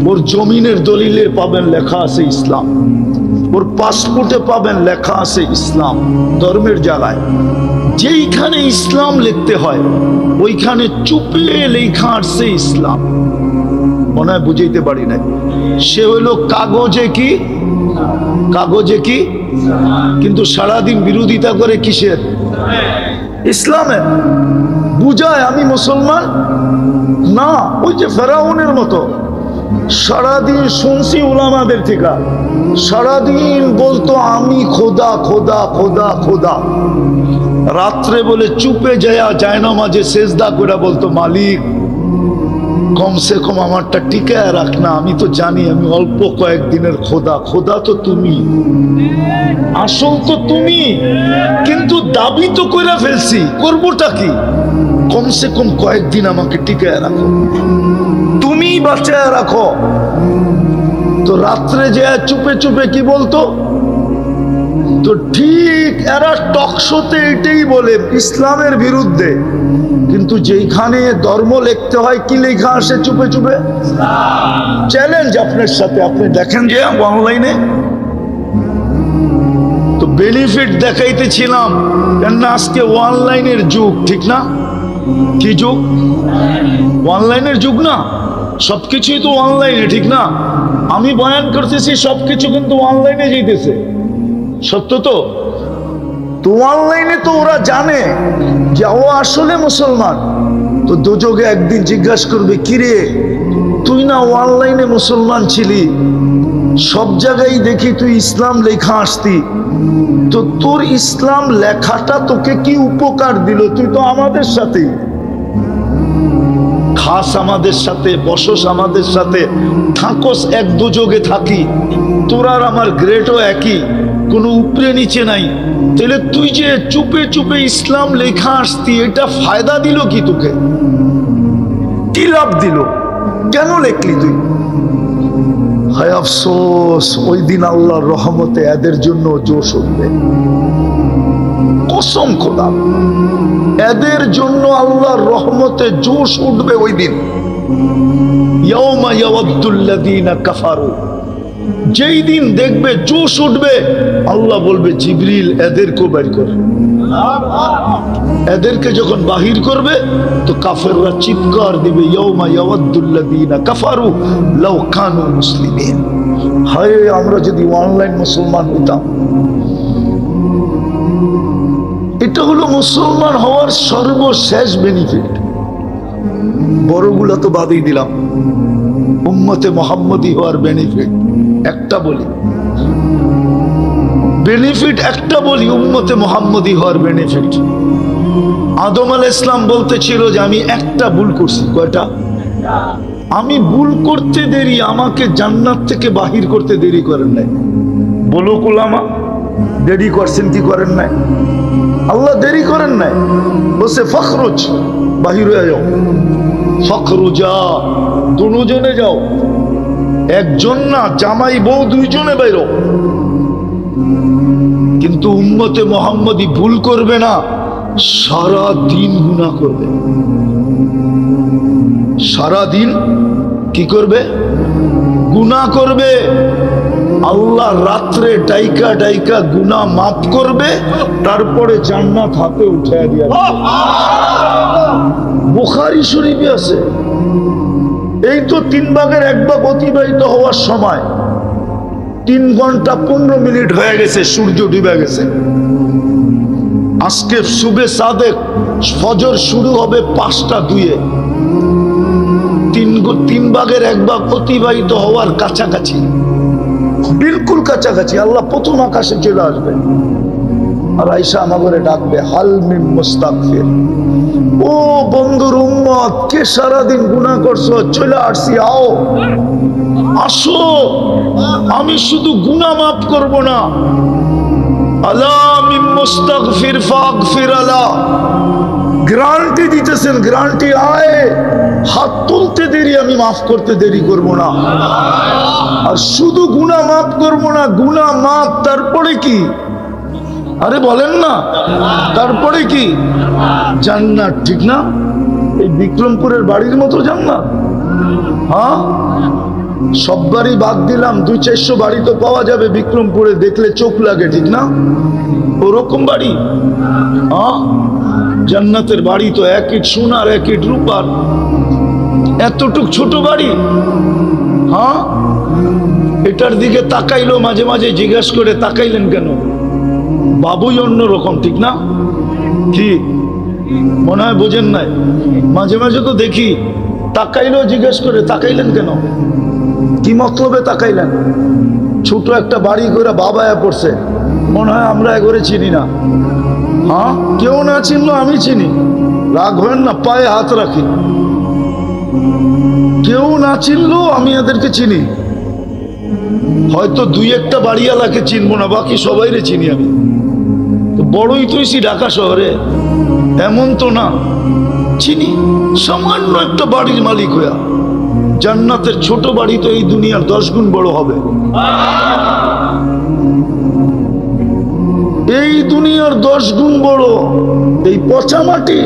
ওর জমিনের দলিলে পাবেন লেখা আছে ইসলাম, ওর পাসপোর্টে পাবেন লেখা আছে ইসলাম। ধর্মের জায়গায় যেইখানে ইসলাম লিখতে হয়, ওইখানে চুপে লেখা আসছে ইসলাম। মনে হয় বুঝাইতে পারি নাই। সে হইল কাগজে কি? কাগজে কি? কিন্তু সারাদিন বিরোধিতা করে কিসের? ইসলামের। বুঝায় আমি মুসলমান না, ওই যে ফেরাউনের মতো সারাদিন শুনছি উলামাদের থেকে, সারাদিন বলতো আমি খোদা খোদা খোদা খোদা। রাত্রে বলে চুপে যায় না, মাঝে সেজদা করে বলতো মালিক কমসে কম আমারটা টিকায় রাখ না, আমি তো জানি আমি অল্প কয়েকদিনের খোদা। খোদা তো তুমি, আসল তো তুমি, কিন্তু দাবি তো করে ফেলছি, করবোটা কি? কমসে কম কয়েকদিন আমাকে টিকায় রাখো, তুমি বাঁচায় রাখো। তো রাত্রে যে চুপে চুপে কি বলতো? তো ঠিক এরা টকশোতে এটাই বলে ইসলামের বিরুদ্ধে, কিন্তু যেখানে ধর্ম লিখতে হয় কি লেখা আসে চুপে চুপে? চ্যালেঞ্জ আপনার সাথে, আপনি দেখেন যে অনলাইনে। তো বেনিফিট দেখাইতেছিলাম, কেননা আজকে অনলাইনের যুগ, ঠিক না? কি যুগ? অনলাইনের যুগ না? সবকিছুই তো অনলাইনে, ঠিক না? আমি বয়ান করতেছি, সবকিছু কিন্তু অনলাইনে যেতেছে, সত্য তো? তো অনলাইনে তো ওরা জানে যে ও আসলে মুসলমান। তো দুযোগে একদিন জিজ্ঞাসা করবে, কিরে তুই না অনলাইনে মুসলমান ছিলি, সব জায়গায় দেখি তুই ইসলাম লেখা আসতি, তো তোর ইসলাম লেখাটা তোকে কি উপকার দিল? তুই তো আমাদের সাথেই খাস, আমাদের সাথে বসস, আমাদের সাথে থাকস, এক দুযোগে থাকি, তোর আর আমার গ্রেডও একই, কোনো উপরে নিচে নাই। তাহলে তুই যে চুপে চুপে ইসলাম লেখা আসতি, এটা ফায়দা দিল কি তোকে? কি লাভ দিল? কেন লেখলি তুই? হায় আফসোস, ওই দিন আল্লাহর রহমতে এদের জন্য জোশ উঠবে, কসম খোদা, এদের জন্য আল্লাহর রহমতে জোশ উঠবে ওই দিন। ইয়াউমা ইয়াওয়াদ্দুল্লাযীনা কাফারু, যেই দিন দেখবে জোশ উঠবে, আল্লাহ বলবে জিবরিল এদেরকে বের কর। এদেরকে যখন বাহির করবে তো কাফেররা চিৎকার দিবে, ইয়াউমা ইয়াওয়াদ্দুল্লাযীনা কাফারু লাউ কানু মুসলিমিন। হায় আমরা যদি অনলাইন মুসলমান হইতাম। এটা হলো মুসলমান হওয়ার সর্বশেষ বেনিফিট। বড়গুলা তো বাদই দিলাম, উম্মতে মুহাম্মদী হওয়ার বেনিফিট একটা বলি, বেনিফিট একটা বলি, উম্মতে মুহাম্মদী হওয়ার বেনিফিট। আদম আলাইহিস সালাম বলতেছিল যে আমি একটা ভুল করছি। কয়টা? আমি ভুল করতে দেরি, আমাকে জান্নাত থেকে বাহির করতে দেরি করেন নাই। বলো কুলামা, দেরি করছেন কি করেন নাই? আল্লাহ দেরি করেন নাই, বলছে ফখরুজ, বাহির হয়ে যাও। ফখরুজা, দুজনে যাও, একজন না, জামাই বউ দুইজনে বাইরো। কিন্তু উম্মতে মুহাম্মদী ভুল করবে না, সারা দিন গুনাহ করবে। সারা দিন কি করবে? গুনাহ করবে। আল্লাহ রাত্রে ডাইকা ডাইকা গুনাহ মাফ করবে, তারপরে জান্নাত হাতে উঠায় দিয়া। বুখারী শরীফে আছে। এই তো 3 ভাগের 1 ভাগ অতিবাহিত হওয়ার সময় 3 ঘন্টা 15 মিনিট হয়ে গেছে, সূর্য ডুবে গেছে। আজকে সুবে সাদেক, ফজর শুরু হবে 5টা 2-এ। 3 ভাগের 1 ভাগ অতিবাহিত হওয়ার কাছাকাছি, বিলকুল কাছাকাছি। আল্লাহ প্রথম আকাশে চলে আসবে, আর আয়েশা আমাকে ডাকবে, হাল মিন মুস্তাগফির। ও বন্ধুর উম্মত, কে সারাদিন গুনাহ করছো, চলে আসছি, আও আসো, আমি শুধু গুনাহ মাফ করব না। আলা মিন মুস্তাগফির ফাগফির আলা, গ্যারান্টি দিতেছেন, গ্যারান্টি আয়, হাত তুলতে দেরি, আমি মাফ করতে দেরি করব না। আর শুধু গুনাহ মাফ করব না, গুনাহ মাফ, তারপরে কি? আরে বলেন না, তারপরে কি? জান্নাত, ঠিক না? এই বিক্রমপুরের বাড়ির মতো জান্নাত। হ্যাঁ, সব বাড়ি বাদ দিলাম, 200-400 বাড়ি তো পাওয়া যাবে বিক্রমপুরে, দেখলে চোখ লাগে, ঠিক না? ওরকম বাড়ি। হ্যাঁ, জান্নাতের বাড়ি তো 1 ইট সোনার 1 ইট রূপার, এতটুক ছোট বাড়ি। হ্যাঁ, এটার দিকে তাকাইলো, মাঝে মাঝে জিজ্ঞাসা করে, তাকাইলেন কেন? বাবুই অন্যরকম, ঠিক না? কি মনে হয় বোঝেন নাই? মাঝে মাঝে তো দেখি, তাকাইলো, জিজ্ঞেস করে, তাকাইলেন কেন? কি মতলবে তাকাইলেন? ছোট একটা বাড়ি করে বাবায়া পড়ছে, মনে হয় আমরা এগোরে চিনি না। হ্যাঁ, কেউ না চিনলো আমি চিনি, রাগ হবেন না, পায়ে হাত রাখি। কেউ না চিনলো আমি এদেরকে চিনি। হয়তো 2-1টা বাড়িওয়ালাকে চিনবো না, বাকি সবাইরে চিনি আমি। বড়ই তুইছি ঢাকা শহরে, এমন তো না, চিনি। সামান্য একটা বাড়ির মালিক হইয়া, জান্নাতের ছোট বাড়ি তো এই দুনিয়ার 10 গুণ বড় হবে। এই দুনিয়ার 10 গুণ বড়। এই পচা মাটি,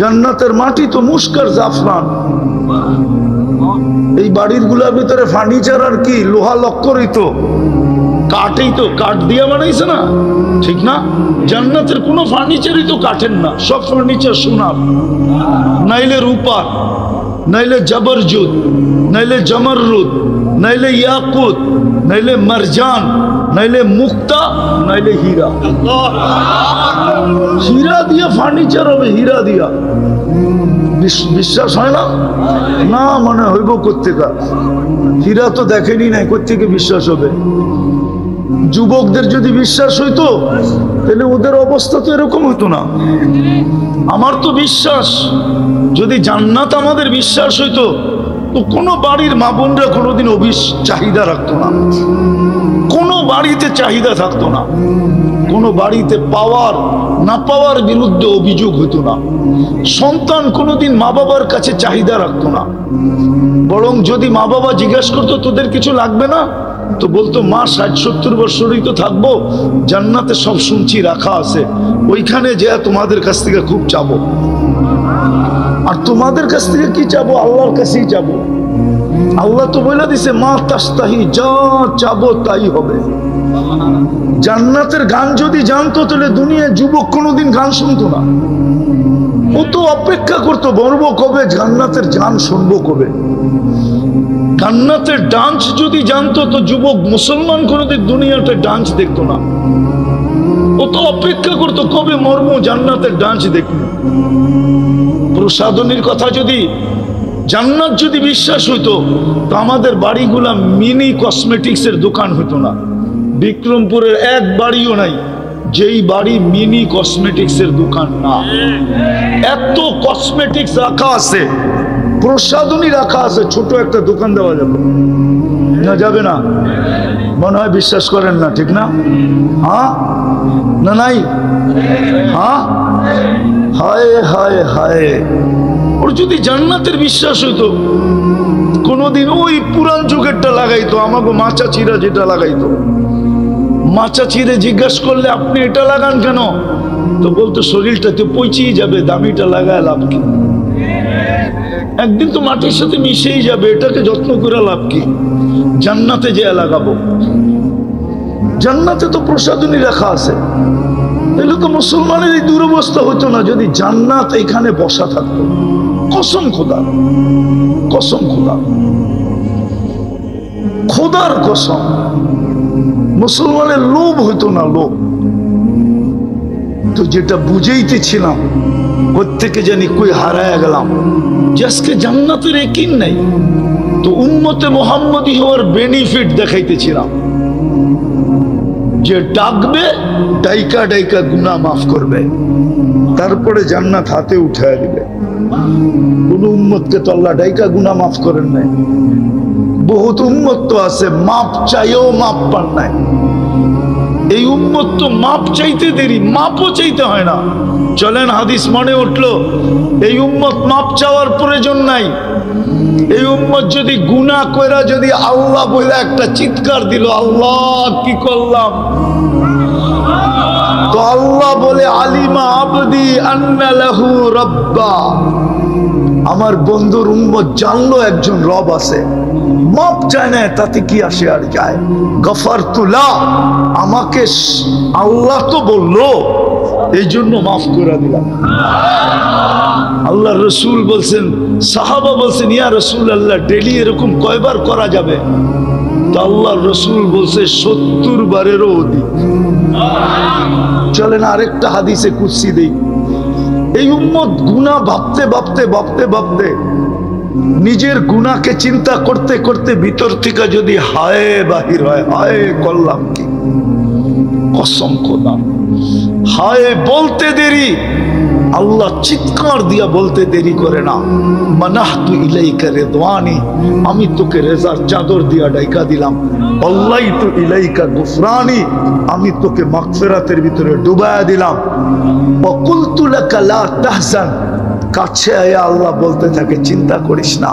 জান্নাতের মাটি তো মুস্কার জাফরান। এই বাড়ির গুলার ভিতরে ফার্নিচার আর কি, লোহা লক্করই তো, কাঠই তো, কাঠ দিয়ে বানাইছে না, ঠিক না? জান্নাতের কোনো ফার্নিচারই তো কাঠের না, সব ফার্নিচার সোনার, নাইলে রূপার, নাইলে জবরজুদ, নাইলে জমররুদ, নাইলে ইয়াকুত, নাইলে মারজান, নাইলে মুক্তা, নাইলে হীরা। হীরা দিয়া ফার্নিচার হবে, হীরা দিয়া। বিশ্বাস হয় না? না, মানে হইব কোত্থেকে? হীরা তো দেখেনি নাই, কোত্থেকে বিশ্বাস হবে? যুবকদের যদি বিশ্বাস হইতো তাহলে ওদের অবস্থা তো এরকম হতো না। আমার তো বিশ্বাস, যদি জান্নাত আমাদের বিশ্বাস হইতো তো কোনো বাড়ির মা বোনরা কোনোদিন চাহিদা রাখতো না। কোনো বাড়িতে চাহিদা থাকতো না, কোনো বাড়িতে পাওয়ার না পাওয়ার বিরুদ্ধে অভিযোগ হতো না, সন্তান কোনোদিন মা বাবার কাছে চাহিদা রাখতো না। বরং যদি মা বাবা জিজ্ঞাসা করতো তোদের কিছু লাগবে না, তো বলতো মা 60-70 বছরই তো থাকবো, জান্নাতে সব শুনছি রাখা আছে, ওইখানে যে তোমাদের কাছ থেকে খুব চাবো। আর তোমাদের কাছ থেকে কি চাবো? আল্লাহর কাছেই চাবো। আল্লাহ তো বলে দিছে মা তাস্তাহি, যা চাবো তাই হবে। জান্নাতের গান যদি জানতো তাহলে দুনিয়ায় যুবক কোনোদিন গান শুনতো না, ও তো অপেক্ষা করতো মরবো কবে, জান্নাতের গান শুনবো কবে। জান্নাতের ডান্স যদি জানতো তো যুবক মুসলমান কোনোদিন দুনিয়াতে ডান্স দেখতো না, ও তো অপেক্ষা করতো কবে মরবো, জান্নাতের ডান্স দেখবো। প্রসাদনীর কথা যদি, জান্নাত যদি বিশ্বাস হইতো তো আমাদের বাড়িগুলা মিনি কসমেটিক্স এর দোকান হইতো না। বিক্রমপুরের এক বাড়িও নাই যেই বাড়ি মিনি কসমেটিক্স এর দোকান না। এত কসমেটিক্স রাখা আছে, প্রসাদনী রাখা আছে, ছোট একটা দোকান দেওয়া যাবে না? যাবে না? মনে হয় বিশ্বাস করেন না, ঠিক না? হ্যাঁ না নাই? হ্যাঁ, হায় হায় হায়। ওর যদি জান্নাতের বিশ্বাস হইতো কোনোদিন ওই পুরান যুগেরটা লাগাইতো। আমাকে মাচা চিরা যেটা লাগাইতো, মাচা চিরে জিজ্ঞাসা করলে আপনি এটা লাগান কেন, তো বলতো শরীরটাতে পচিয়ে যাবে, দামিটা লাগায় লাভ কি, একদিন তো মাটির সাথে মিশেই যাবে, এটাকে যত্ন করে লাভ কি, জান্নাতে যে লাগাবো। জান্নাতে তো প্রসাদনী রাখা আছে। এগুলো তো মুসলমানের এই দুরবস্থা হতো না যদি জান্নাত এখানে বসা থাকতো। কসম খোদার, কসম খোদার, খোদার কসম, মুসলমানের লোভ হতো না, লোভ। তো যেটা বুঝাইতেছিলাম প্রত্যেকে জানি কই হারায় গেলাম, যে আজকে জান্নাতের একিন নাই, তো উম্মতে মুহাম্মদী হওয়ার বেনিফিট দেখাইতেছিলাম। যে ডাকবে ডাইকা ডাইকা গুনাহ মাফ করবে, তারপরে জান্নাত হাতে উঠায় দিবে। কোন উম্মতকে তো আল্লাহ ডাইকা গুনাহ মাফ করেন নাই। বহুত উম্মত তো আছে মাপ চাইও মাপ পান নাই। এই উম্মত তো মাপ চাইতে দেরি, মাপও চাইতে হয় না। চলেন হাদিস মনে উঠলো, এই উম্মত মাপ চাওয়ার প্রয়োজন নাই। এই উম্মত যদি গুনাহ কইরা যদি আল্লাহ বলে একটা চিৎকার দিল, আল্লাহ কি করলাম, তো আল্লাহ বলে আলিমা আবদি আন্না লাহু রাব্বা, আমার বন্ধুর উম্মত জানলো একজন রব আছে। মাপ চায় না, তাতে কি আসে আর যায়। গফারতু লা, আমাকে আল্লাহ তো বললো এই জন্য মাফ করে দিলাম। আল্লাহ রসুল বলছেন, সাহাবা বলছেন ইয়া রাসূলুল্লাহ ডেইলি এরকম কয়বার করা যাবে? তো আল্লাহ রসুল বলছে 70 বারেরও অধিক। চলেন আরেকটা হাদিসে কুদসি দেই। এই উম্মত গুনাহ ভাবতে ভাবতে ভাবতে ভাবতে নিজের গুনাহকে চিন্তা করতে করতে ভিতর থেকে যদি হায় বাহির হয়, হায় করলাম কি, কসম খোদা, হায় বলতে দেরি, আল্লাহ চিৎকার দিয়া বলতে দেরি করে না, মানাহতু ইলাইকা রিদওয়ানি, আমি তোকে রেজার চাদর দিয়া ডাইকা দিলাম, আল্লাহতু ইলাইকা গুফরানি, আমি তোকে মাগফিরাতের ভিতরে ডুবায়া দিলাম, ওয়া কুলতু লাকা লা তাহজান, কাছে আয়া আল্লাহ বলতে থাকে চিন্তা করিস না,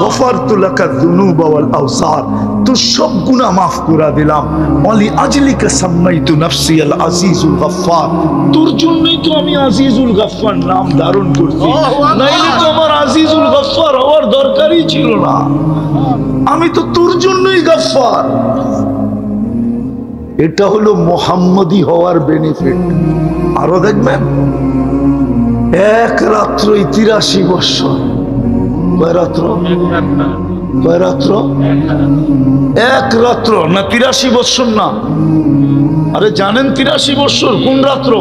গফারতু লাকা যুনুবা ওয়াল আওসার, তোর সব গুনাহ মাফ করে দিলাম, ওয়ালি আজলিকা সাম্মাইতু নাফসি আল আজিজুল গফফার, তোর জন্যই তো আমি আজিজুল গফফার নাম ধারণ করছি, নাইলে তো আমার আজিজুল গফফার হওয়ার দরকারই ছিল না, আমি তো তোর জন্যই গফফার। এটা হলো মুহাম্মদী হওয়ার বেনিফিট। আরো দেখবেন এক রাত্রই 83 বছর। কয় রাত্র? কয় রাত্র? এক রাত্র না 83 বছর না। আরে জানেন 83 বছর কোন রাত্র?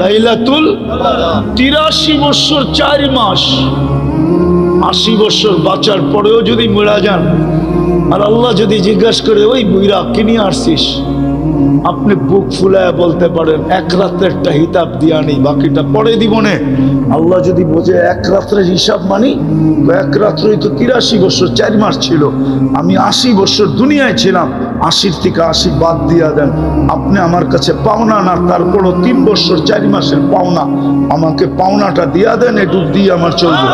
লাইলাতুল 83 বছর 4 মাস। 80 বছর বাঁচার পরেও যদি মরা যান আর আল্লাহ যদি জিজ্ঞাসা করে ওই বুইরা কি নিয়ে আসছিস, আপনি বুক ফুলায় বলতে পারেন এক রাত্রেরটা হিসাব দিয়া নেই, বাকিটা পরে দিব নে। আল্লাহ যদি বোঝে এক রাত্রের হিসাব মানি, এক রাত্রই তো 83 বছর 4 মাস ছিল, আমি 80 বছর দুনিয়ায় ছিলাম, 80 থেকে 80 বাদ দিয়া দেন। আপনি আমার কাছে পাওনা না, তারপরও 3 বছর 4 মাসের পাওনা, আমাকে পাওনাটা দিয়া দেন, এটুক দিয়ে আমার চলবে।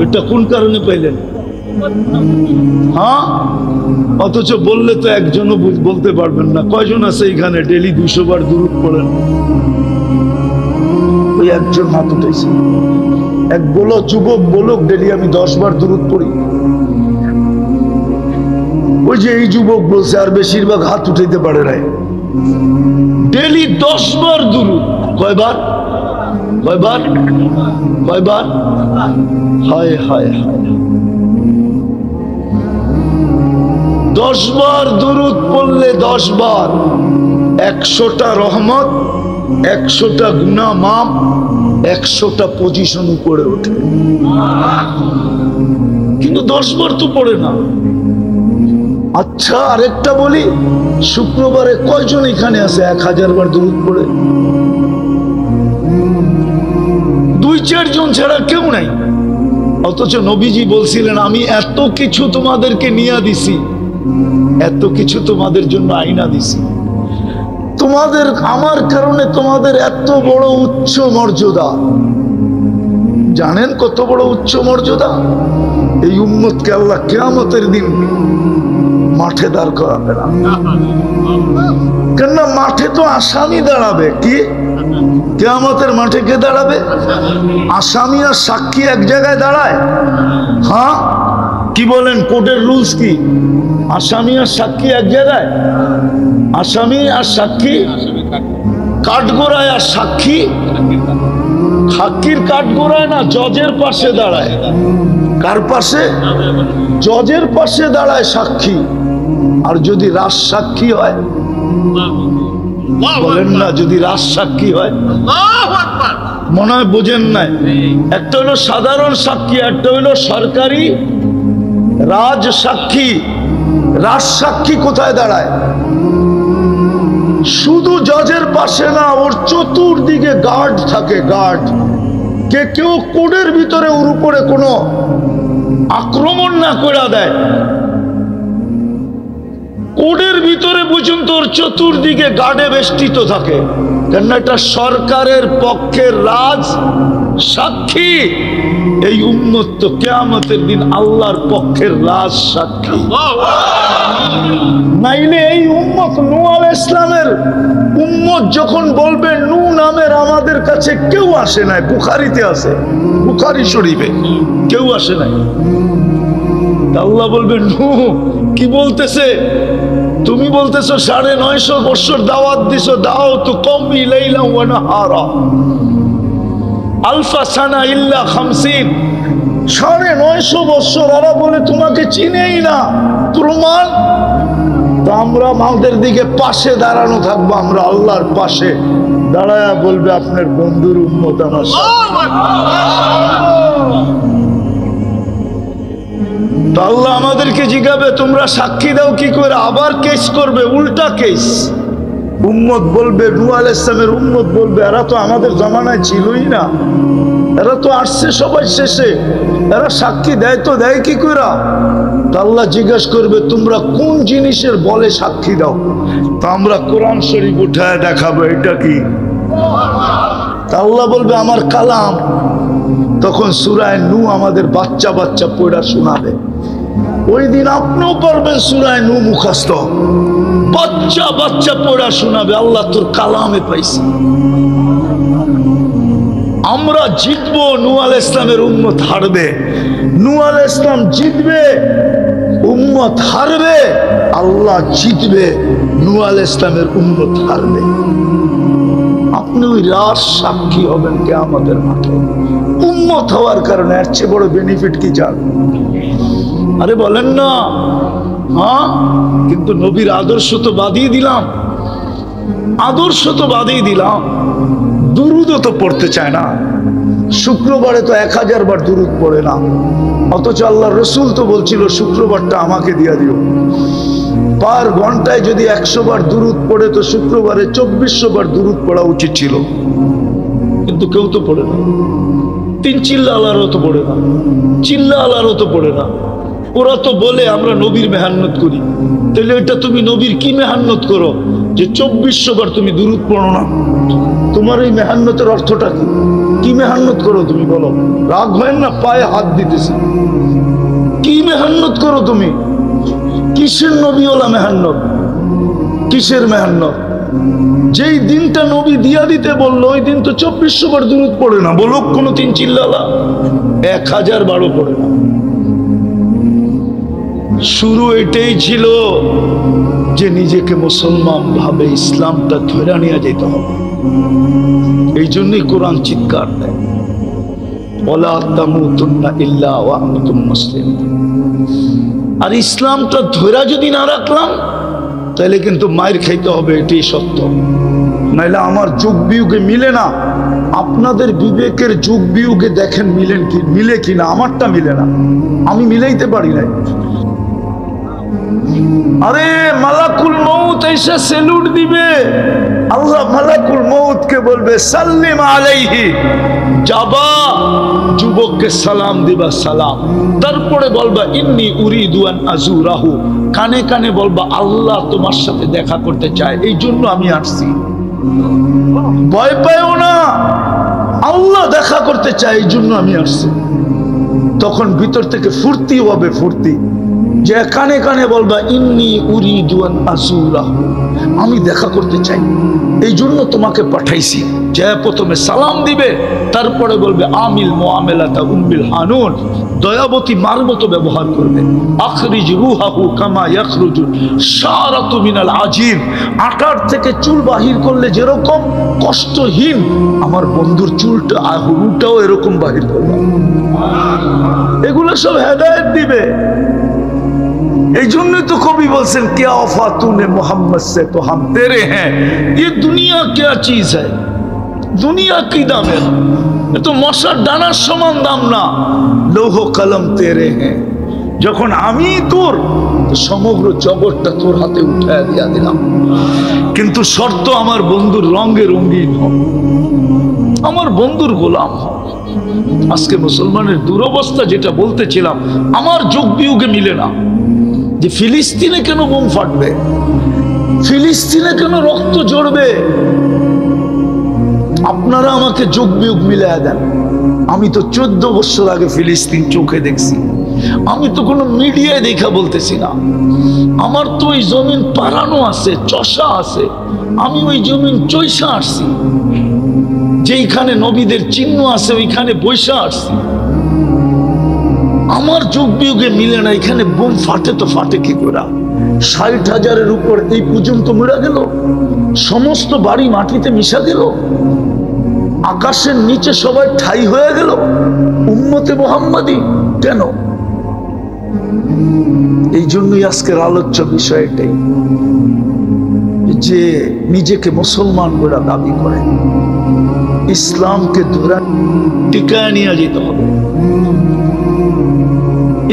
এটা কোন কারণে পাইলেন? হ্যাঁ, অথচ বললে তো একজনও বলতে পারবেন না। কয়জন আছে এখানে ডেলি 200 বার দুরূদ পড়েন? ওই একজন হাত উঠেছে। এক বলো যুবক বলুক ডেলি আমি 10 বার দুরূদ পড়ি। ওই যে এই যুবক বলছে, আর বেশিরভাগ হাত উঠাইতে পারে নাই। ডেলি 10 বার দুরূদ। কয়বার? কয়বার? কয়বার? হায় হায় হায়। 10 বার দুরূদ পড়লে 10 বার 100টা রহমত, 100টা গুনাহ মাফ, 100টা পজিশন উপরে ওঠে। কিন্তু 10 বার তো পড়ে না। আচ্ছা আরেকটা বলি, শুক্রবারে কয়জন এখানে আছে 1000 বার দুরূদ পড়ে? 2-4 জন ছাড়া কেউ নাই। অথচ নবীজি বলছিলেন আমি এত কিছু তোমাদেরকে নিয়ে দিছি, এত কিছু তোমাদের জন্য আইনা দিছি, তোমাদের আমার কারণে তোমাদের এত বড় উচ্চ মর্যাদা। জানেন কত বড় উচ্চ মর্যাদা? এই উম্মতকে আল্লাহ কিয়ামতের দিন মাঠে দাঁড় করাবে না। কেননা মাঠে তো আসামি দাঁড়াবে। কি কিয়ামতের মাঠে কে দাঁড়াবে? আসামি আর সাক্ষী এক জায়গায় দাঁড়ায়? হ্যাঁ, কি বলেন? কোর্টের রুলস কি? আসামি আর সাক্ষী এক জায়গায়? আসামি আর সাক্ষী কাঠগোড়ায়, আর সাক্ষী সাক্ষীর কাঠগোড়ায় না, জজের পাশে দাঁড়ায়। কার পাশে? জজের পাশে দাঁড়ায় সাক্ষী। আর যদি রাজ সাক্ষী হয়, বলেন না, যদি রাজ সাক্ষী হয়, মনে হয় বোঝেন নাই। একটা হলো সাধারণ সাক্ষী, একটা হলো সরকারি রাজ সাক্ষী। রাজ সাক্ষী কোথায় দাঁড়ায়? শুধু জজের পাশে না, ওর চতুর্দিকে গার্ড থাকে। গার্ড কে কেউ কোর্টের ভিতরে ওর উপরে কোনো আক্রমণ না করে দেয়, কোর্টের ভিতরে পর্যন্ত ওর চতুর্দিকে গার্ডে বেষ্টিত থাকে। কেন? এটা সরকারের পক্ষের রাজ সাক্ষী। এই উম্মত তো কিয়ামতের দিন আল্লাহর পক্ষের রাজ সাক্ষী। নাইলে এই উম্মত নূহ আলাইহিস সালামের উম্মত যখন বলবে নূহ নামের আমাদের কাছে কেউ আসে নাই, বুখারীতে আছে, বুখারী শরীফে কেউ আসে নাই। আল্লাহ বলবে নূহ কি বলতেছে? তুমি বলতেছো 950 বছর দাওয়াত দিছো, দাও তো কওমি লাইলা ওয়া নাহারা আলফা সানা ইল্লা 50। 950 বছর ওরা বলে তোমাকে চিনেই না। প্রমাণ তো আমরা আমাদের দিকে পাশে দাঁড়ানো থাকবো, আমরা আল্লাহর পাশে দাঁড়ায়া বলবে আপনার বন্ধুর উম্মত আমার সাথে। তো আল্লাহ আমাদেরকে জিজ্ঞাবে তোমরা সাক্ষী দাও কি করে? আবার কেস করবে, উল্টা কেস। উম্মত বলবে, নূহ আলাইহিস সালামের উম্মত বলবে এরা তো আমাদের জামানায় ছিলই না, এরা তো আসছে সবাই শেষে, এরা সাক্ষী দেয় তো দেয় কি করে? আল্লাহ জিজ্ঞাসা করবে তোমরা কোন জিনিসের বলে সাক্ষী দাও? তো আমরা কোরআন শরীফ উঠায় দেখাবো এটা কি। আল্লাহ বলবে আমার কালাম। তখন সূরা নূহ আমাদের বাচ্চা বাচ্চা পড়া শোনাবে। ওই দিন আপনিও পারবেন সূরা নূহ মুখস্থ, বাচ্চা বাচ্চা পড়া শোনাবে। আল্লাহ তোর কালামে পাইছি। আমরা জিতবো, নূহ আলাইহিস সালামের উম্মত হারবে। নূহ আলাইহিস সালাম জিতবে, উম্মত হারবে। আল্লাহ জিতবে, নূহ আলাইহিস সালামের উম্মত হারবে। আপনি ওই রাজ সাক্ষী হবেন কিয়ামতের মাঠে উম্মত হওয়ার কারণে। এর চেয়ে বড় বেনিফিট কি চান? আরে বলেন না। হ্যাঁ, কিন্তু নবীর আদর্শ তো বাদিয়ে দিলাম, আদর্শ তো বাদিয়ে দিলাম, দুরূদও তো পড়তে চায় না। শুক্রবারে তো 1000 বার দুরূদ পড়ে না, অথচ আল্লাহ রসুল তো বলছিল শুক্রবারটা আমাকে দিয়া দিও। পার ঘন্টায় যদি 100 বার দুরূদ পড়ে তো শুক্রবারে 2400 বার দুরূদ পড়া উচিত ছিল, কিন্তু কেউ তো পড়ে না। 3 চিল্লা আল্লাহরও তো পড়ে না, চিল্লা আল্লাহরও তো পড়ে না। ওরা তো বলে আমরা নবীর মেহান্নত করি, তাহলে এটা তুমি নবীর কি মেহান্নত করো যে 2400 বার তুমি দুরূদ পড়ো না? তোমার এই মেহান্নতের অর্থটা কি? কি মেহান্নত করো তুমি বলো? রাগ হয় না? পায়ে হাত দিতেছে। কি মেহান্নত করো তুমি? কিসের নবীওয়ালা মেহান্নত? কিসের মেহান্নত? যেই দিনটা নবী দিয়া দিতে বললো ওই দিন তো 2400 বার দুরূদ পড়ে না। বলুক কোনো 3 চিল্লালা 1000 বারও পড়ে না। শুরু এটাই ছিল যে নিজেকে মুসলমান ভাবে ইসলামটা ধরে নিয়ে যেতে হবে। এই জন্যই কোরআন চিৎকার দেয়, ওয়ালা তামুতুন্না ইল্লা ওয়া আনতুম মুসলিমুন। আর ইসলামটা ধরে যদি না রাখলাম তাহলে কিন্তু মায়ের খাইতে হবে, এটাই সত্য। নাইলে আমার যুগ বিয়োগে মিলে না। আপনাদের বিবেকের যুগ বিয়োগে দেখেন মিলে কিনা। আমারটা মিলে না, আমি মিলাইতে পারি না। আরে মালাকুল মউত এসে সেলুট দিবে, আল্লাহ মালাকুল মউতকে বলবে সাল্লিম আলাইহি, যাবা যুবককে সালাম দিবা সালাম। তারপরে বলবা ইন্নী উরিদু আন আজুরাহু, কানে কানে বলবা আল্লাহ তোমার সাথে দেখা করতে চায়, এই জন্য আমি আসছি। ভয় পাইও না, আল্লাহ দেখা করতে চায়, এই জন্য আমি আসছি। তখন ভিতর থেকে ফুর্তি হবে, ফুর্তি যে কানে কানে বলবা ইন্নী উরিদু আন আজুরাহু, আমি দেখা করতে চাই, এই জন্য তোমাকে পাঠাইছি। যে প্রথমে সালাম দিবে, তারপরে বলবে আমিল মুআমেলাতা উম্মিল হানুন, দয়াবতী মার মতো ব্যবহার করবে। আখরিজ রুহাহু কামা ইয়াখরুজু শারাতু মিনাল আজির, আটার থেকে চুল বাহির করলে যেরকম কষ্টহীন, আমার বন্ধুর চুলটা রুটাও এরকম বাহির করবে। এগুলো সব হেদায়েত দিবে। এই জন্যই তো কবি বলছেন क्या वफा तूने मोहम्मद से तो हम तेरे हैं, ये दुनिया क्या चीज है, दुनिया की दाम है, ये तो মশার দানার সমান দাম না। লৌহ কলম তেরে হ্যাঁ, যখন আমি তোর, সমগ্র জগৎটা তোর হাতে উঠায় দিয়া দিলাম। কিন্তু শর্ত আমার বন্ধুর রঙে রঙিন হোক, আমার বন্ধুর গোলাম হোক। আজকে মুসলমানের দুরবস্থা যেটা বলতেছিলাম, আমার যোগ বিয়োগে মিলে না। যে ফিলিস্তিনে কেন বোম ফাটবে, ফিলিস্তিনে কেন রক্ত ঝরবে? আপনারা আমাকে যোগ বিয়োগ মিলিয়ে দেন। আমি তো 14 বছর আগে ফিলিস্তিন চোখে দেখছি। আমি তো কোনো মিডিয়ায় দেখা বলতেছি না। আমার তো ওই জমিন পারানো আছে, চষা আছে। আমি ওই জমিন চৈষা আসছি, যেইখানে নবীদের চিহ্ন আছে ওইখানে বৈশা আসছি। আমার যোগ বিয়োগে মিলে না। এখানে বোম ফাটে তো ফাটে কি করে? 60,000-এর উপর এই পর্যন্ত মরে গেল, সমস্ত বাড়ি মাটিতে মিশা গেল, আকাশের নিচে সবাই ঠাই হয়ে গেল। উম্মতে মুহাম্মাদি কেন? এই জন্যই আজকের আলোচ্য বিষয় এটাই, যে নিজেকে মুসলমান বলে দাবি করে ইসলামকে ধরে টিকায় নিয়ে যেতে হবে,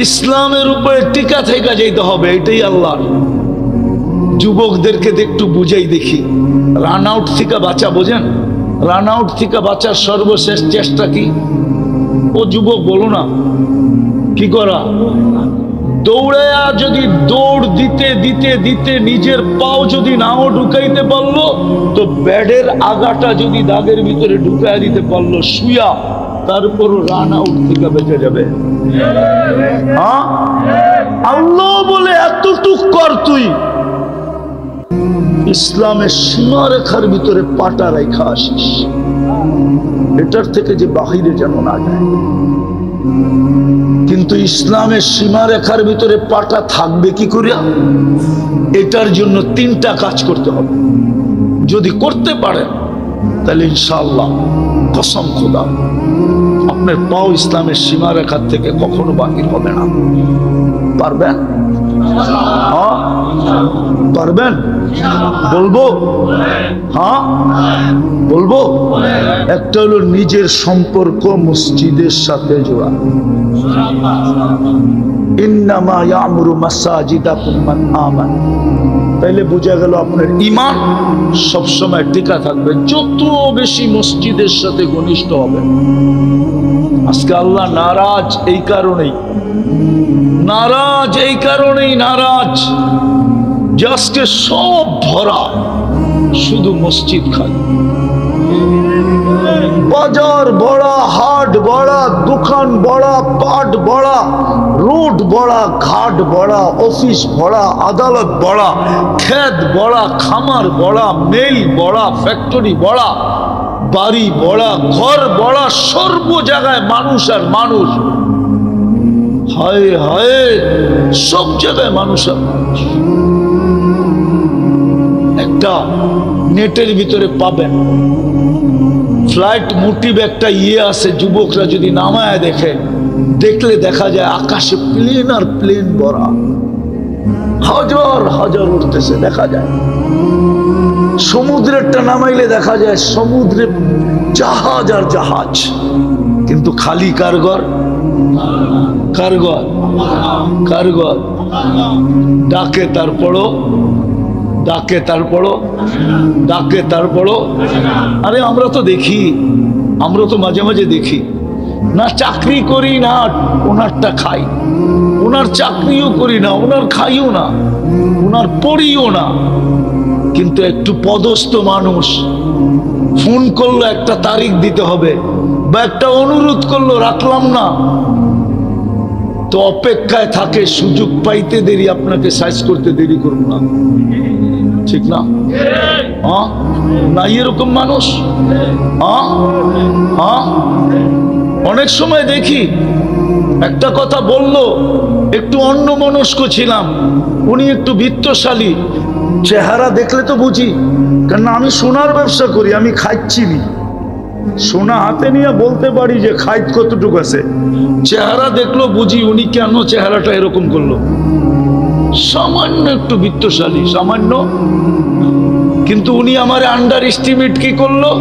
ইসলামের উপরে টিকা থেকে যেতে হবে। এটাই আল্লাহর। যুবকদেরকে একটু বুঝাই দেখি, রান আউট থেকে বাঁচা, বোঝেন? রান আউট থেকে বাঁচার সর্বশেষ চেষ্টা কি? ও যুবক বলো না, কি করা? দৌড়ায়া যদি দৌড় দিতে দিতে দিতে নিজের পাও যদি নাও ঢুকাইতে পারলো, তো ব্যাডের আগাটা যদি দাগের ভিতরে ঢুকাই দিতে পারলো শুয়া, তারপরও রান আউট থেকে বেঁচে যাবে। আল্লাহ বলে এতটুক কর, তুই ইসলামের সীমারেখার ভিতরে পাটা রেখা আসিস, এটার থেকে যে বাহিরে যেন না যায়। কিন্তু ইসলামের সীমারেখার ভিতরে পাটা থাকবে কি করে? এটার জন্য 3টা কাজ করতে হবে। যদি করতে পারেন তাহলে ইনশাআল্লাহ, কসম খোদা, আপনার পাও ইসলামের সীমারেখার থেকে কখনো বাহির হবে না। পারবেন? পারবেন? বলবো? হ্যাঁ বলবো। একটা হলো নিজের সম্পর্ক মসজিদের সাথে জোড়া। ইন্নামা ইয়ামুরু মাসাজিদাকুম মান আমান। তাইলে বোঝা গেল আপনার ঈমান সবসময় টিকা থাকবে যত বেশি মসজিদের সাথে ঘনিষ্ঠ হবে। আজকে আল্লাহ নারাজ এই কারণেই, নারাজ এই কারণেই নারাজ যে আজকে সব ভরা, শুধু মসজিদ খালি। বাজার বড়া, হাট বড়া, দোকান বড়া, পাট বড়া, রোড বড়া, ঘাট বড়া, অফিস বড়া, আদালত বড়া, ক্ষেত বড়া, খামার বড়া, মেল বড়া, ফ্যাক্টরি বড়া, বাড়ি বড়া, ঘর বড়া, সর্ব জায়গায় মানুষ আর মানুষ। হায় হায়, সব জায়গায় মানুষ আর মানুষ। একটা নেটের ভিতরে পাবেন ফ্লাইট মোটিভ একটা আছে, যুবকরা যদি নামায় দেখে, দেখলে দেখা যায় আকাশে প্লেন আর প্লেন ভরা, হাজার হাজার উঠতেছে দেখা যায়। সমুদ্রেরটা নামাইলে দেখা যায় সমুদ্রে জাহাজ আর জাহাজ, কিন্তু খালি কারগর, কারগর, কারগর। ডাকে তারপরও, ডাকে তারপরও, ডাকে তারপরও। আরে আমরা তো দেখি, আমরা তো মাঝে মাঝে দেখি না, চাকরি করি না ওনারটা খাই, ওনার চাকরিও করি না, ওনার খাইও না, ওনার পড়িও না, কিন্তু একটু পদস্থ মানুষ ফোন করলো একটা তারিখ দিতে হবে বা একটা অনুরোধ করলো রাখলাম না, তো অপেক্ষায় থাকে, সুযোগ পাইতে দেরি, আপনাকে সাইজ করতে দেরি করবো না, ঠিক না? হ্যাঁ না, এরকম মানুষ। হ্যাঁ হ্যাঁ, অনেক সময় দেখি একটা কথা বললো, একটু অন্যমনস্ক ছিলাম, উনি একটু বিত্তশালী, চেহারা দেখলে তো বুঝি, কারণ আমি সোনার ব্যবসা করি, আমি খাইছি নি, সোনা হাতে নিয়ে বলতে পারি যে খাইত কতটুকু আছে। চেহারা দেখলো বুঝি উনি কেন চেহারাটা এরকম করলো, সামান্য একটু বিত্তশালী, সামান্য। কিন্তু উনি আমার আন্ডার এস্টিমেট কি করলো,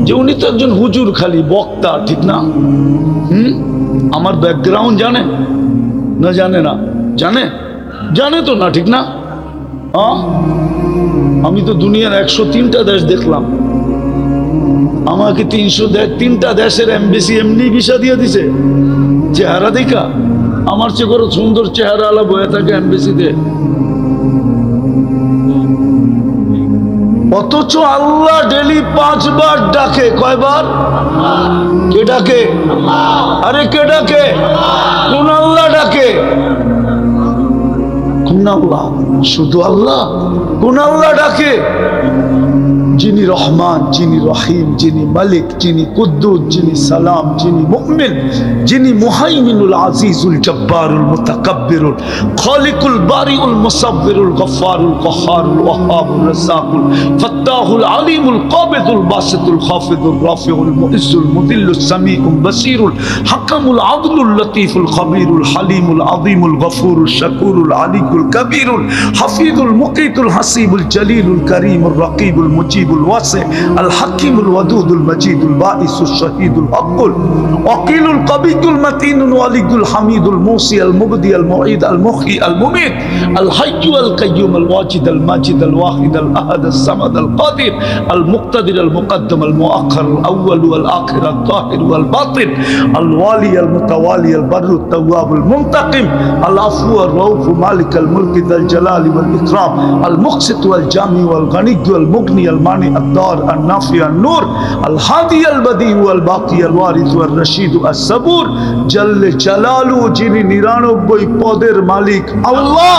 যে উনি তো একজন হুজুর, খালি বক্তা, ঠিক না? আমার ব্যাকগ্রাউন্ড জানে না? জানে না? জানে? জানে তো না, ঠিক না? আমি তো দুনিয়ার 103টা দেশ দেখলাম, আমাকে 303টা দেশের এমবেসি এমনি ভিসা দিয়ে দিছে চেহারা দেখা। আমার চেয়ে বড় সুন্দর চেহারা আলা বয়ে থাকে এমবেসিতে, অথচ আল্লাহ ডেলি 5 বার ডাকে। কয়বার? কে ডাকে? আরে কে ডাকে? কোন আল্লাহ ডাকে? কোন আল্লাহ? শুধু আল্লাহ? কোন আল্লাহ ডাকে? যিনি রহমান, যিনি রহিম, যিনি মালিক, যিনি কুদ্দুস, যিনি সালাম, যিনি মুমিন, যিনি মুহাইমিনুল আজিজুল জব্বারুল মুতাকাব্বিরুল খালিকুল বারিউল মুসাব্বিরুল গফফারুল কহারুল ওয়াহাবুর রাজ্জাকুল ফাত্তাহুল আলিমুল কাবিদুল বাসিতুল খাফিদুর রাফিউল মুইজ্জুল মুদিল্লুস সামিউল বাসিরুল হাকামুল আদলুল লতীফুল খবীরুল হালিমুল আযীমুল গফুরুল শাকুরুল আলিকুল কবীরুল হাফিজুল মুকিতুল হাসিবুল জলিলুল করিমুর রকিবুল মুজিব الواسع الحكيم الودود المجيد البائس الشهيد الحق الوكيل القوي المتين الولي الحميد الموصي المبدي المعيد المحيي المميت الحي القيوم الواجد الماجد الواحد الاحد الصمد القادر المقتدر المقدم المؤخر الاول والاخر الظاهر والباطن الوالي المتوالي البر التواب المنتقم العفو الرؤوف مالك الملك ذا الجلال والاكرام المقسط والجامع والغني والمغني المانع الدار النافع النور الهادي البديع والباقي الوارث والرشيد الصبور جل جلاله যিনি 99 পদের মালিক আল্লাহ।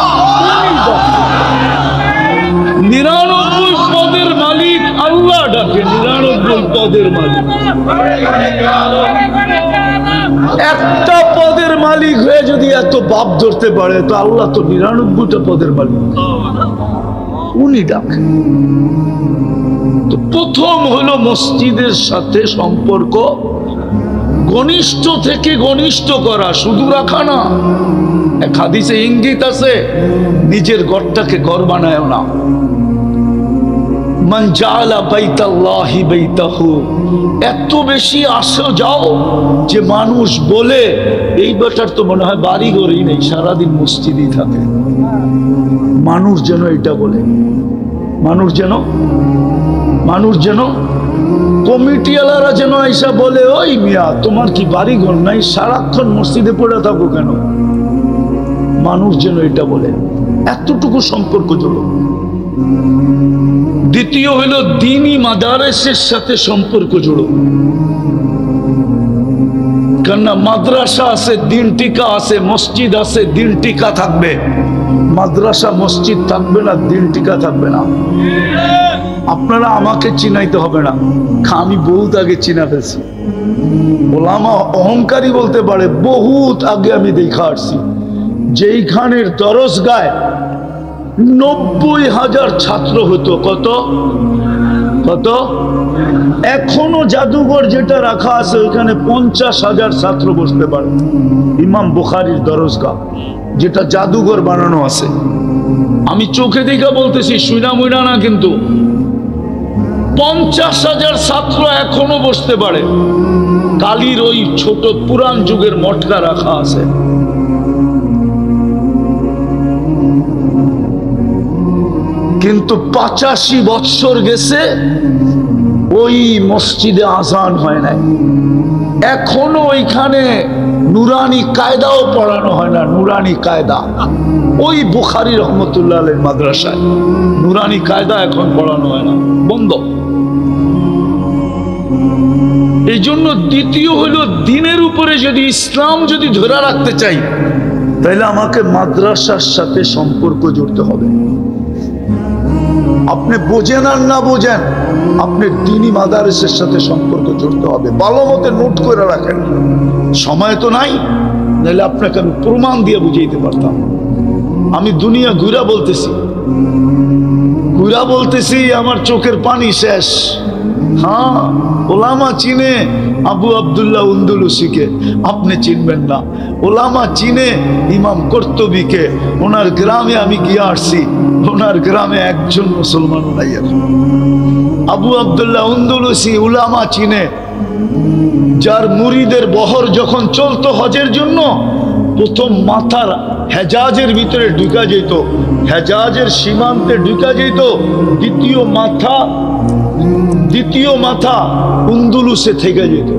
99 পদের মালিক আল্লাহ ডাকে, 99 পদের মালিক। একটা পদের মালিক হয়ে যদি এত বাপ ধরতে পারে, তো আল্লাহ তো 99টা পদের মালিক, উনি ডাকে। তো প্রথম হলো মসজিদের সাথে সম্পর্ক ঘনিষ্ঠ থেকে ঘনিষ্ঠ করা, শুধু রাখা না। এক হাদিসে ইঙ্গিত আছে, নিজের ঘরটাকে ঘর বানায় না। মান জাআলা বাইতাল্লাহি বাইতাহু, এত বেশি আসো যাও যে মানুষ বলে এই বেটার তো মনে হয় বাড়ি ঘরেই নেই, সারাদিন মসজিদেই থাকে। মানুষ যেন এটা বলে, মানুষ যেন কমিটিওয়ালারা যেন আইসা বলে, ওই মিয়া তোমার কি বাড়ি ঘর নাই, সারাক্ষণ মসজিদে পড়ে থাকো কেন? মানুষ যেন এটা বলে, এতটুকু সম্পর্ক জড়ো। দ্বিতীয় হলো দ্বীনি মাদারেসের সাথে সম্পর্ক জড়ো। কেননা মাদ্রাসা আছে, দিন টিকা আছে, মসজিদ আছে, দিন টিকা থাকবে। মাদ্রাসা মসজিদ থাকবে না, দিন টিকা থাকবে না। আপনারা আমাকে চিনাইতে হবে না, আমি বহুত আগে চিনা ফেলছি। ওলামা অহংকারী বলতে পারে, বহুত আগে আমি দেখা আসছি যেইখানের দরজগায় 90,000 ছাত্র হতো। কত কত? এখনো জাদুঘর যেটা রাখা আছে ওইখানে 50,000 ছাত্র বসতে পারে। ইমাম বুখারীর দরজগাহ যেটা জাদুঘর বানানো আছে, আমি চোখে দেখা বলতেছি, শুইনা মুইনা না, কিন্তু 50,000 ছাত্র এখনো বসতে পারে। কালীর ওই ছোট পুরান যুগের মটকা রাখা আছে। কিন্তু 85 বৎসর গেছে, ওই মসজিদে আজান হয় নাই। এখনো ওইখানে নুরানি কায়দাও পড়ানো হয় না। নুরানি কায়দা ওই বুখারী রহমতুল্লাহ আলাইহির মাদ্রাসায় নুরানি কায়দা এখন পড়ানো হয় না, বন্ধ। এই জন্য দ্বিতীয় হলো, দিনের উপরে যদি ইসলাম যদি ধরে রাখতে চাই, তাহলে আমাকে মাদ্রাসার সাথে সম্পর্ক জুড়তে হবে। আপনি বোঝেন আর না বোঝেন, আপনি দ্বীনি মাদারিসের সাথে সম্পর্ক জুড়তে হবে। ভালো মতো নোট করে রাখেন, সময় তো নাই, নাহলে আপনাকে আমি প্রমাণ দিয়ে বুঝাইতে পারতাম। আমি দুনিয়া ঘুরা বলতেছি, আমার চোখের পানি শেষ। হ্যাঁ, ওলামা চিনে আবু আব্দুল্লাহ আন্দলুসিকে, আপনি চিনবেন না। ওলামা চিনে ইমাম কর্তুবীকে, ওনার গ্রামে আমি গিয়ে আসছি, ওনার গ্রামে একজন মুসলমান নাই। আবু আব্দুল্লাহ আন্দলুসি ওলামা চিনে, যার মুরিদের বহর যখন চলতো হজের জন্য, প্রথম মাথার হেজাজের ভিতরে ঢুকা যেত, হেজাজের সীমান্তে ঢুকা যেত, দ্বিতীয় মাথা আন্দলুসে থেকে যেত।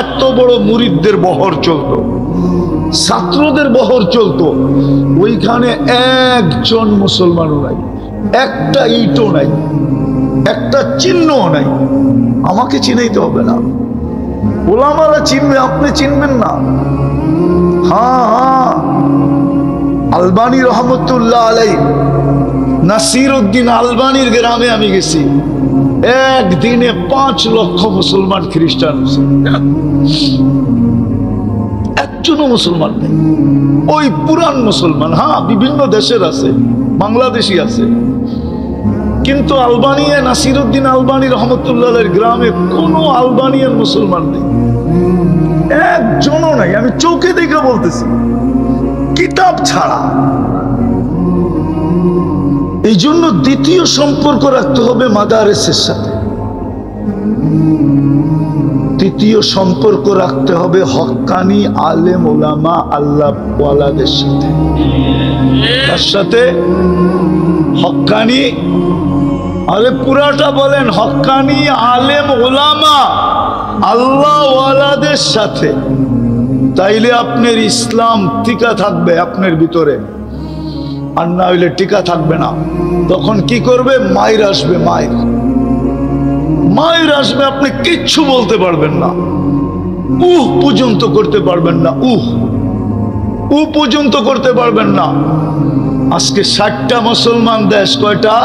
এত বড় মুরিদদের বহর চলতো, ছাত্রদের বহর চলতো। ওইখানে একজন মুসলমানও নাই, একটা ইটও নাই, একটা চিহ্নও নাই। আমাকে চিনাইতে হবে না, ওলামারা চিনবে, আপনি চিনবেন না। হ্যাঁ, আলবানী রহমতুল্লাহ আলাইহি, নাসির উদ্দিন আলবানীর গ্রামে আমি গেছি। একদিনে 5 লক্ষ মুসলমান খ্রিস্টান, একজনও মুসলমান নেই। ওই পুরান মুসলমান, হ্যাঁ বিভিন্ন দেশের আছে, বাংলাদেশি আছে, কিন্তু আলবানিয়া নাসির উদ্দিন আলবানী রহমতুল্লাহ গ্রামে কোনো আলবানিয়ান মুসলমান নেই, একজনও নাই। আমি চোখে দেখে বলতেছি, কিতাব ছাড়া। এই জন্য দ্বিতীয় সম্পর্ক রাখতে হবে মাদারেসের সাথে। তৃতীয় সম্পর্ক রাখতে হবে হক্কানি আলেম ওলামা আল্লাহ ওয়ালাদের সাথে। তার সাথে হক্কানি, আরে পুরাটা বলেন, হক্কানি আলেম ওলামা আল্লাহ ওয়ালাদের সাথে। তাইলে আপনার ইসলাম টিকা থাকবে আপনার ভিতরে, আর না হইলে টিকা থাকবে না। তখন কি করবে? মায়ের আসবে, মায়ের আসবে, আপনি কিচ্ছু বলতে পারবেন না, পর্যন্ত করতে পারবেন না, পর্যন্ত করতে পারবেন না। আজকে 60টা মুসলমান দেশ, কয়টা?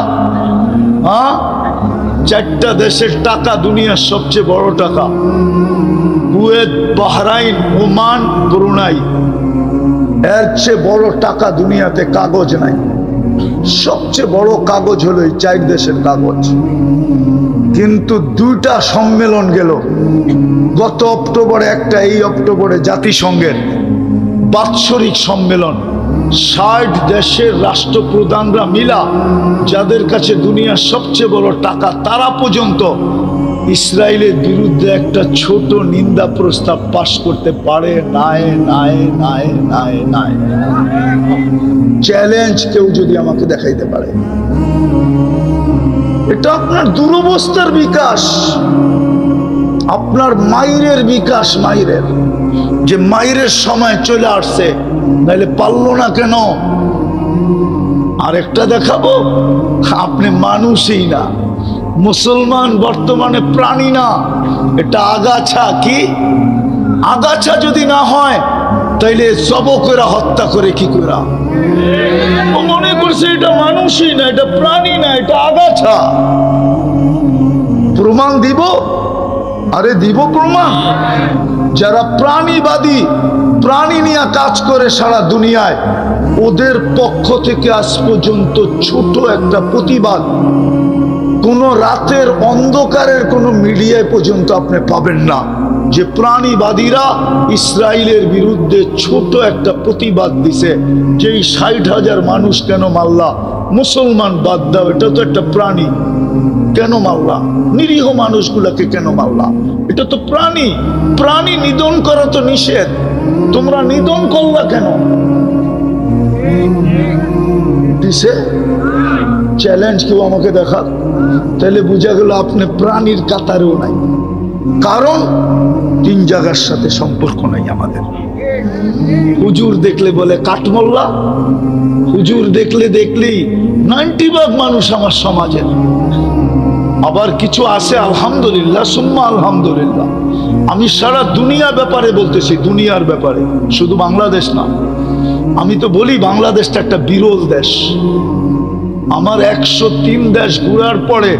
হ্যাঁ, 4টা দেশের টাকা দুনিয়ার সবচেয়ে বড় টাকা, কুয়েত, বাহরাইন, ওমান, ব্রুনাই। এর চেয়ে বড় টাকা দুনিয়াতে কাগজ নাই। সবচেয়ে বড় কাগজ হলো এই 4 দেশের কাগজ। কিন্তু দুইটা সম্মেলন গেল গত অক্টোবরে, একটা এই অক্টোবরে জাতিসংঘের বাৎসরিক সম্মেলন। 60 দেশের রাষ্ট্রপ্রধানরা মিলা, যাদের কাছে দুনিয়ার সবচেয়ে বড় টাকা, তারা পর্যন্ত ইসরায়েলের বিরুদ্ধে একটা ছোট নিন্দা প্রস্তাব পাশ করতে পারে নাই। চ্যালেঞ্জ কেউ যদি আমাকে দেখাইতে পারে। এটা আপনার দুরবস্থার বিকাশ, আপনার মাইরের বিকাশ, মাইরের যে মাইরের সময় চলে আসছে, নাহলে পারলো না কেন? আরেকটা দেখাবো, আপনি মানুষই না, মুসলমান বর্তমানে প্রাণী না, এটা আগাছা। কি আগাছা যদি না হয় তাইলে যুবকেরা হত্যা করে কি করে? ও মনে করছে এটা মানুষই না, এটা প্রাণী না, এটা আগাছা। প্রমাণ দিব? আরে দিব প্রমাণ। যারা প্রাণীবাদী, প্রাণী নিয়ে কাজ করে সারা দুনিয়ায়, ওদের পক্ষ থেকে আজ পর্যন্ত ছোট একটা প্রতিবাদ কোন রাতের অন্ধকারের কোন মিডিয়ায় পর্যন্ত আপনি পাবেন না যে প্রাণীবাদীরা ইসরায়েলের বিরুদ্ধে ছোট একটা প্রতিবাদ দিছে যে 60,000 মানুষ কেন মারলা? মুসলমান বাদ দাও, এটা তো একটা প্রাণী, কেন মারলা? নিরীহ মানুষগুলাকে কেন মারলা? এটা তো প্রাণী, প্রাণী নিধন করা তো নিষেধ, তোমরা নিধন করলা কেন? দিছে চ্যালেঞ্জ, কেউ আমাকে দেখা, তাহলে বুঝা গেল আপনি প্রাণীর কাতারেও নাই। কারণ 3 জায়গার সাথে সম্পর্ক নাই আমাদের। হুজুর দেখলে বলে কাঠমোল্লা, হুজুর দেখলেই 90% মানুষ আমার সমাজের। আবার কিছু আছে আলহামদুলিল্লাহ, সুম্মা আলহামদুলিল্লাহ। আমি সারা দুনিয়া ব্যাপারে বলতেছি, দুনিয়ার ব্যাপারে, শুধু বাংলাদেশ না। আমি তো বলি বাংলাদেশটা একটা বিরল দেশ। আমার 103 দেশ ঘুরার পরে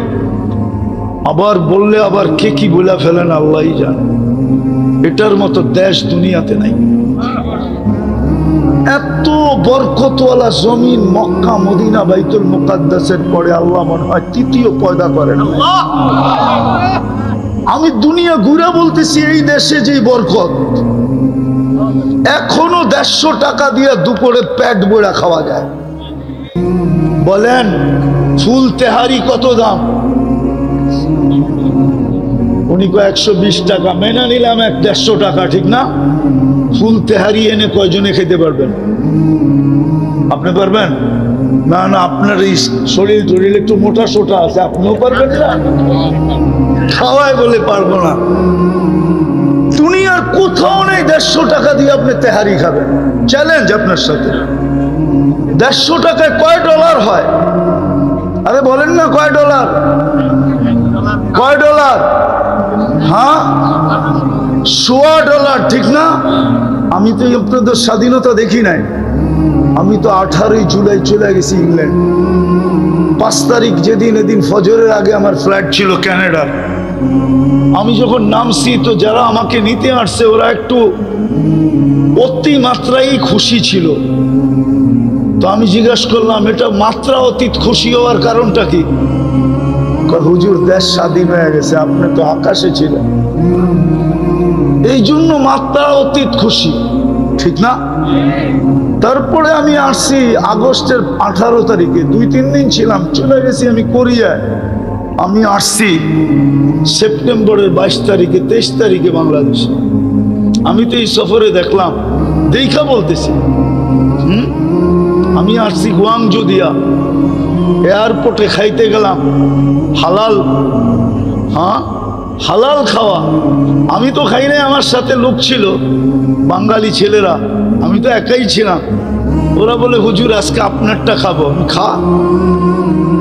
আবার বললে আবার কে কি বলে ফেলেন আল্লাহই জানে। এটার মতো দেশ দুনিয়াতে নাই। এত বরকতওয়ালা জমিন মক্কা, মদিনা, বাইতুল মুকাদ্দাসের পরে আল্লাহ মনে হয় তৃতীয় পয়দা করেন। আমি দুনিয়া ঘুরে বলতেছি, এই দেশে যে বরকত, এখনো 150 টাকা দিয়ে দুপুরে পেট ভরে খাওয়া যায়। বলেন ফুল তেহারি কত দাম? উনি 120 টাকা, মেনে নিলাম 150 টাকা, ঠিক না? ফুল তেহারি এনে কয়জনে খেতে পারবেন? আপনি পারবেন না? না, আপনার এই শরীর একটু মোটা সোটা আছে, আপনিও পারবেন না। খাওয়াই বলে পারবো না। দুনিয়ার কোথাও নেই 150 টাকা দিয়ে আপনি তেহারি খাবেন। চ্যালেঞ্জ আপনার সাথে। 150 টাকায় কয় ডলার হয়? আরে বলেন না, কয় ডলার? কয় ডলার? হ্যাঁ, $1.25, ঠিক না? আমি তো আপনাদের স্বাধীনতা দেখি নাই। আমি তো 18 জুলাই চলে গেছি ইংল্যান্ড। 5 তারিখ যেদিন, এদিন ফজরের আগে আমার ফ্লাইট ছিল কানাডার। আমি যখন নামছি তো যারা আমাকে নিতে আসছে ওরা একটু অতিমাত্রাই খুশি ছিল। তো আমি জিজ্ঞাসা করলাম, এটা মাত্রা অতীত খুশি হওয়ার কারণটা কি? হুজুর দেশ স্বাধীন হয়ে গেছে, আপনি তো আকাশে ছিলেন, এই জন্য মাত্রা অতীত খুশি, ঠিক না? তারপরে আমি আসছি আগস্টের 18 তারিখে, 2-3 দিন ছিলাম, চলে গেছি আমি কোরিয়ায়। আমি আসছি সেপ্টেম্বরের 22 তারিখে, 23 তারিখে বাংলাদেশে। আমি তো এই সফরে দেখলাম, দেখা বলতেছি। আমি আসছি গুয়াংজু দিয়া, এয়ারপোর্টে খাইতে গেলাম হালাল, হ্যাঁ হালাল খাওয়া। আমি তো খাই নাই, আমার সাথে লোক ছিল বাঙালি ছেলেরা, আমি তো একাই ছিলাম। ওরা বলে হুজুর আজকে আপনারটা খাবো। আমি খা,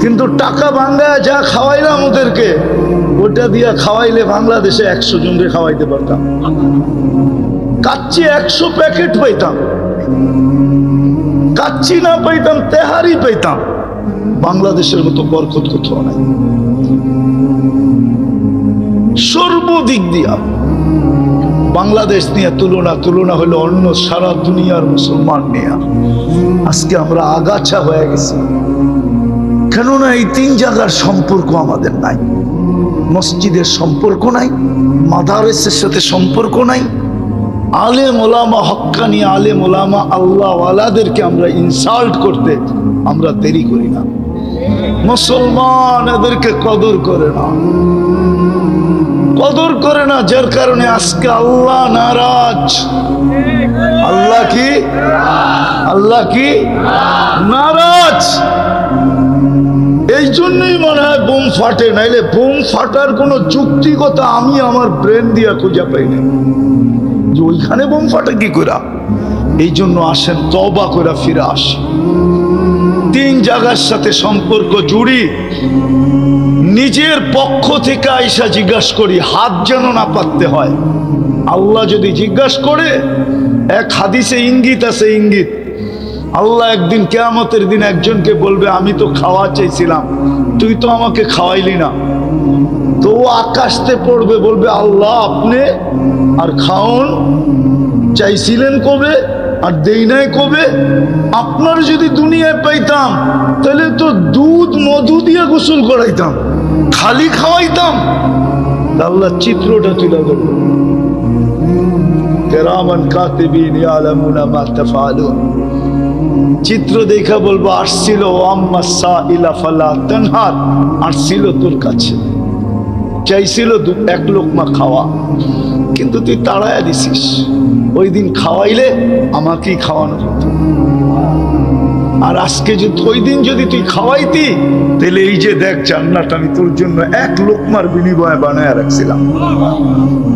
কিন্তু টাকা বাংলায় যা খাওয়াইলাম ওদেরকে, ওটা দিয়া খাওয়াইলে বাংলাদেশে 100 জনকে খাওয়াইতে পারতাম। কাচ্চি 100 প্যাকেট পাইতাম, কাচ্চি না পাইতাম তেহারি পাইতাম। বাংলাদেশের মতো বরকত কোথাও নাই। সর্বদিক দিয়া বাংলাদেশ নিয়ে তুলনা হলো অন্য সারা দুনিয়ার মুসলমান নিয়ে। আজকে আমরা আগাছা হয়ে গেছি, কেননা এই 3 জায়গার সম্পর্ক আমাদের নাই। মসজিদের সম্পর্ক নাই, মাদারেসের সাথে সম্পর্ক নাই। আলেম ওলামা, হক্কানি আলেম ওলামা আল্লাহ ওয়ালাদেরকে আমরা ইনসাল্ট করতে আমরা দেরি করি না। মুসলমান এদেরকে কদর করে না, কদর করে না, যার কারণে আজকে আল্লাহ নারাজ। আল্লাহ কি? আল্লাহ কি নারাজ? এই জন্যই মনে হয় বোম ফাটে, নাইলে বোম ফাটার কোনো যুক্তিগত আমি আমার ব্রেন দিয়া খুঁজে পাই না যে ওইখানে বোম ফাটে কি করে। এই জন্য আসেন তওবা করে ফিরে আসি। 3 জায়গার সাথে সম্পর্ক জুড়ি, নিজের পক্ষ থেকে আইসা জিজ্ঞাসা করি, হাত যেন না পাততে হয়। আল্লাহ যদি জিজ্ঞাসা করে, এক হাদিসে ইঙ্গিত আছে, ইঙ্গিত আল্লাহ একদিন কিয়ামতের দিন একজনকে বলবে, আমি তো খাওয়া চাইছিলাম, তুই তো আমাকে খাওয়াইলি না। তো আকাশতে পড়বে, বলবে আল্লাহ আপনি আর খাওন চাইছিলেন কবে আর দেই নাই কবে? আপনার যদি দুনিয়ায় পাইতাম তাহলে তো দুধ মধু দিয়ে গোসল করাইতাম, খালি খাওয়াইতাম। আল্লাহ চিত্রটা তুলে ধরবে, কিরামান কাতিবিন ইয়ালামুনা মা তাফআলুন। চিত্র দেখা বলবো, আসছিল আম্মা সাইলা ফালা তানহার, আসছিল তোর কাছে, চাইছিল 1 লোকমা খাওয়া, কিন্তু তুই তাড়ায়া দিছিস। ওই দিন খাওয়াইলে আমাকেই খাওয়ানো হতো, আর আজকে যদি ওই দিন যদি তুই খাওয়াইতি, তাহলে এই যে দেখ জান্নাত আমি তোর জন্য 1 লোকমার বিনিময়ে বানায় রাখছিলাম,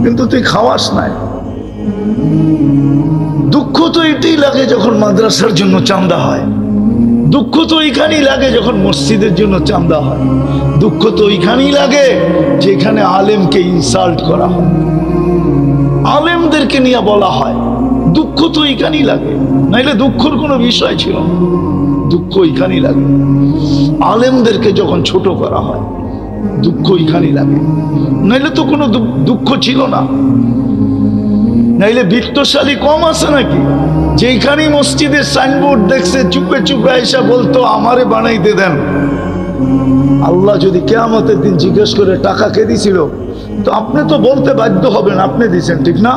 কিন্তু তুই খাওয়াস নাই। দুঃখ তো এটাই লাগে যখন মাদ্রাসার জন্য চাঁদা হয়, দুঃখ তো ওইখানেই লাগে যখন মসজিদের জন্য চাঁদা হয়, দুঃখ তো ওইখানেই লাগে যেখানে আলেমকে ইনসাল্ট করা হয়, আলেমদেরকে নিয়ে বলা হয়। দুঃখ তো ওইখানেই লাগে, নাইলে দুঃখের কোনো বিষয় ছিল না। দুঃখ ওইখানেই লাগে আলেমদেরকে যখন ছোট করা হয়, দুঃখ ওইখানেই লাগে, নাইলে তো কোনো দুঃখ ছিল না। নাইলে বিত্তশালী কম আছে নাকি? যেখানেই মসজিদের সাইনবোর্ড দেখছে চুপে চুপে এসে বলতো আমারে বানাইতে দেন। আল্লাহ যদি কিয়ামতের দিন জিজ্ঞেস করে টাকা কে দিছিল, তো আপনি তো বলতে বাধ্য হবেন আপনি দিছেন, ঠিক না?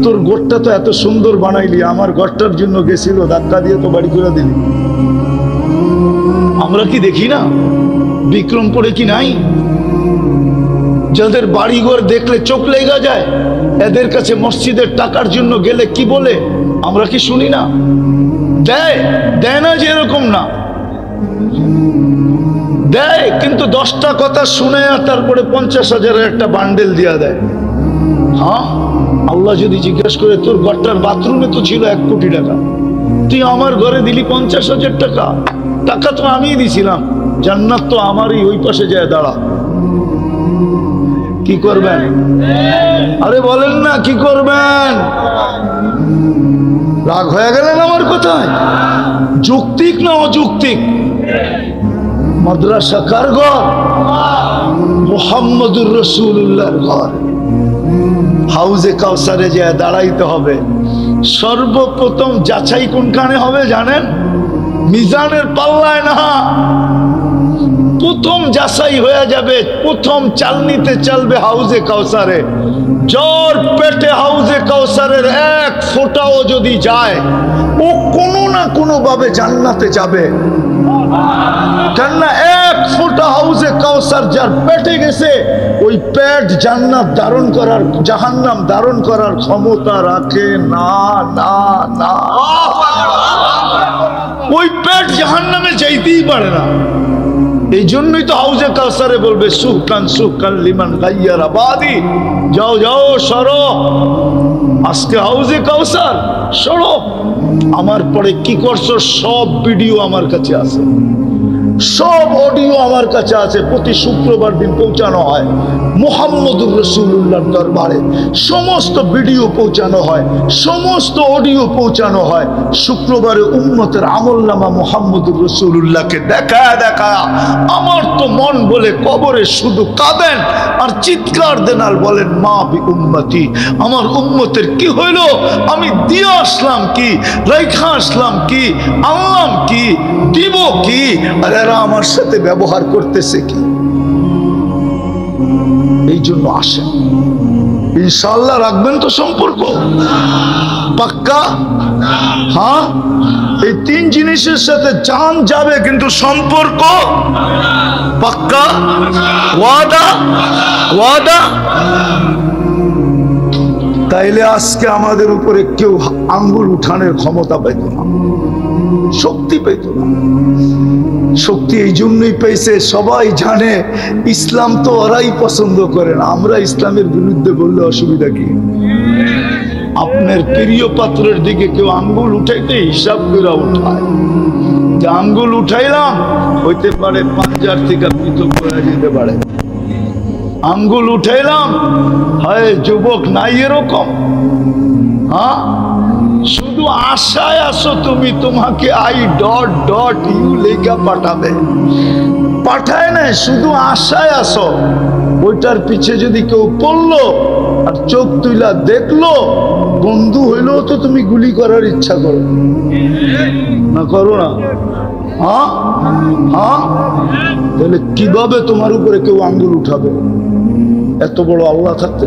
তোর ঘরটা তো এত সুন্দর বানাইলি, আমার ঘরটার জন্য গেছিল, ধাক্কা দিয়ে তো বাড়ি করে দিলি। আমরা কি দেখি না? বিক্রমপুরে কি নাই যাদের বাড়িঘর দেখলে চোখ লেগে যায়? এদের কাছে মসজিদের টাকার জন্য গেলে কি বলে আমরা কি শুনি না? দেয় দেয় না যে এরকম না, দেয়, কিন্তু 10টা কথা শুনে তারপরে 50,000 একটা বান্ডেল দিয়া দেয়। হ্যাঁ, আল্লাহ যদি জিজ্ঞেস করে তোর ঘরটার বাথরুমে তো ছিল 1 কোটি টাকা, তুই আমার ঘরে দিলি 50,000 টাকা, টাকা তো আমিই দিছিলাম, জান্নাত তো আমারই, ওই পাশে যায় দাঁড়া। কি করবেন? আরে বলেন না কি করবেন? রাগ হয়ে গেলেন আমার কথায়? যৌক্তিক না অযৌক্তিক? মাদ্রাসা কার ঘর? মুহাম্মদুর রাসূলুল্লাহর ঘর। হাউজে কাউসারে যায় দাঁড়াইতে হবে। সর্বপ্রথম যাচাই কোনখানে হবে জানেন? মিজানের পাল্লায় না, প্রথম যাচাই হয়ে যাবে, প্রথম চালনিতে চলবে হাউজে কাউসারে। জ্বর পেটে হাউজে কাউসারের 1 ফোঁটাও যদি যায়, ও কোনো না কোনো ভাবে জান্নাতে যাবে। কেননা 1 ফোঁটা হাউজে কাউসার যার পেটে গেছে, ওই পেট জান্নাত ধারণ করার, জাহান্নাম ধারণ করার ক্ষমতা রাখে না, না, না। ওই পেট জাহান্নামে যাইতেই পারে না। এই জন্যই তো হাউজে কাউসারে বলবে সুকান সুকান লিমান গাইয়ার আবাদি, যাও যাও সরো, আজকে হাউজে কাউসার সরো। আমার পরে কি করছো সব ভিডিও আমার কাছে আছে, সব অডিও আমার কাছে আছে। প্রতি শুক্রবার দিন পৌঁছানো হয় মুহাম্মদুর রাসূলুল্লাহর দরবারে, সমস্ত ভিডিও পৌঁছানো হয়, সমস্ত অডিও পৌঁছানো হয়। শুক্রবারে উম্মতের আমলনামা মুহাম্মদুর রাসূলুল্লাহকে দেখা দেখা আমার তো মন বলে কবরে শুধু কাঁদেন আর চিৎকার দেন আর বলেন মা বি উম্মতি, আমার উম্মতের কি হইল? আমি দিয়ে আসলাম কি, রাইখা আসলাম কি, আনলাম কি, দিব কি, আর এরা আমার সাথে ব্যবহার করতেছে কি? এই জন্য আসেন, ইনশাআল্লাহ রাখবেন তো সম্পর্ক পাক্কা? হ্যাঁ, এই তিন জিনিসের সাথে জান যাবে কিন্তু সম্পর্ক পাক্কা? ওয়াদা? ওয়াদা? তাইলে আজকে আমাদের উপরে কেউ আঙ্গুল উঠানোর ক্ষমতা পেত না, শক্তি পেত না। শক্তি এই জন্যই পেয়েছে, সবাই জানে ইসলাম তো ওরাই পছন্দ করে না, আমরা ইসলামের বিরুদ্ধে বললে অসুবিধা কি? আপনার প্রিয় পাত্রের দিকে কেউ আঙ্গুল উঠাইতে হিসাব করে উঠায়, যে আঙ্গুল উঠাইলাম হইতে পারে পাঞ্জার থেকে পৃথক করে যেতে পারে, আঙ্গুল উঠাইলাম হয় যুবক নাই এরকম। হ্যাঁ, শুধু আশায় আসো তুমি, তোমাকে ..u লেখা পাঠাবে, পাঠায় না, শুধু আশায় আসো। ওইটার পিছে যদি কেউ পড়লো আর চোখ তুইলা দেখলো, বন্ধু হইলেও তো তুমি গুলি করার ইচ্ছা করো না, করো না? হ্যাঁ হ্যাঁ, তাহলে কিভাবে তোমার উপরে কেউ আঙ্গুল উঠাবে? এত বড় আল্লাহ থাকতে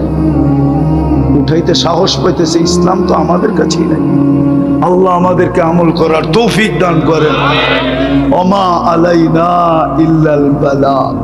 উঠাইতে সাহস পাইতেছে, ইসলাম তো আমাদের কাছেই নাই। আল্লাহ আমাদেরকে আমল করার তৌফিক দান করেন। ওমা আলাইনা ইল্লাল বালাগ।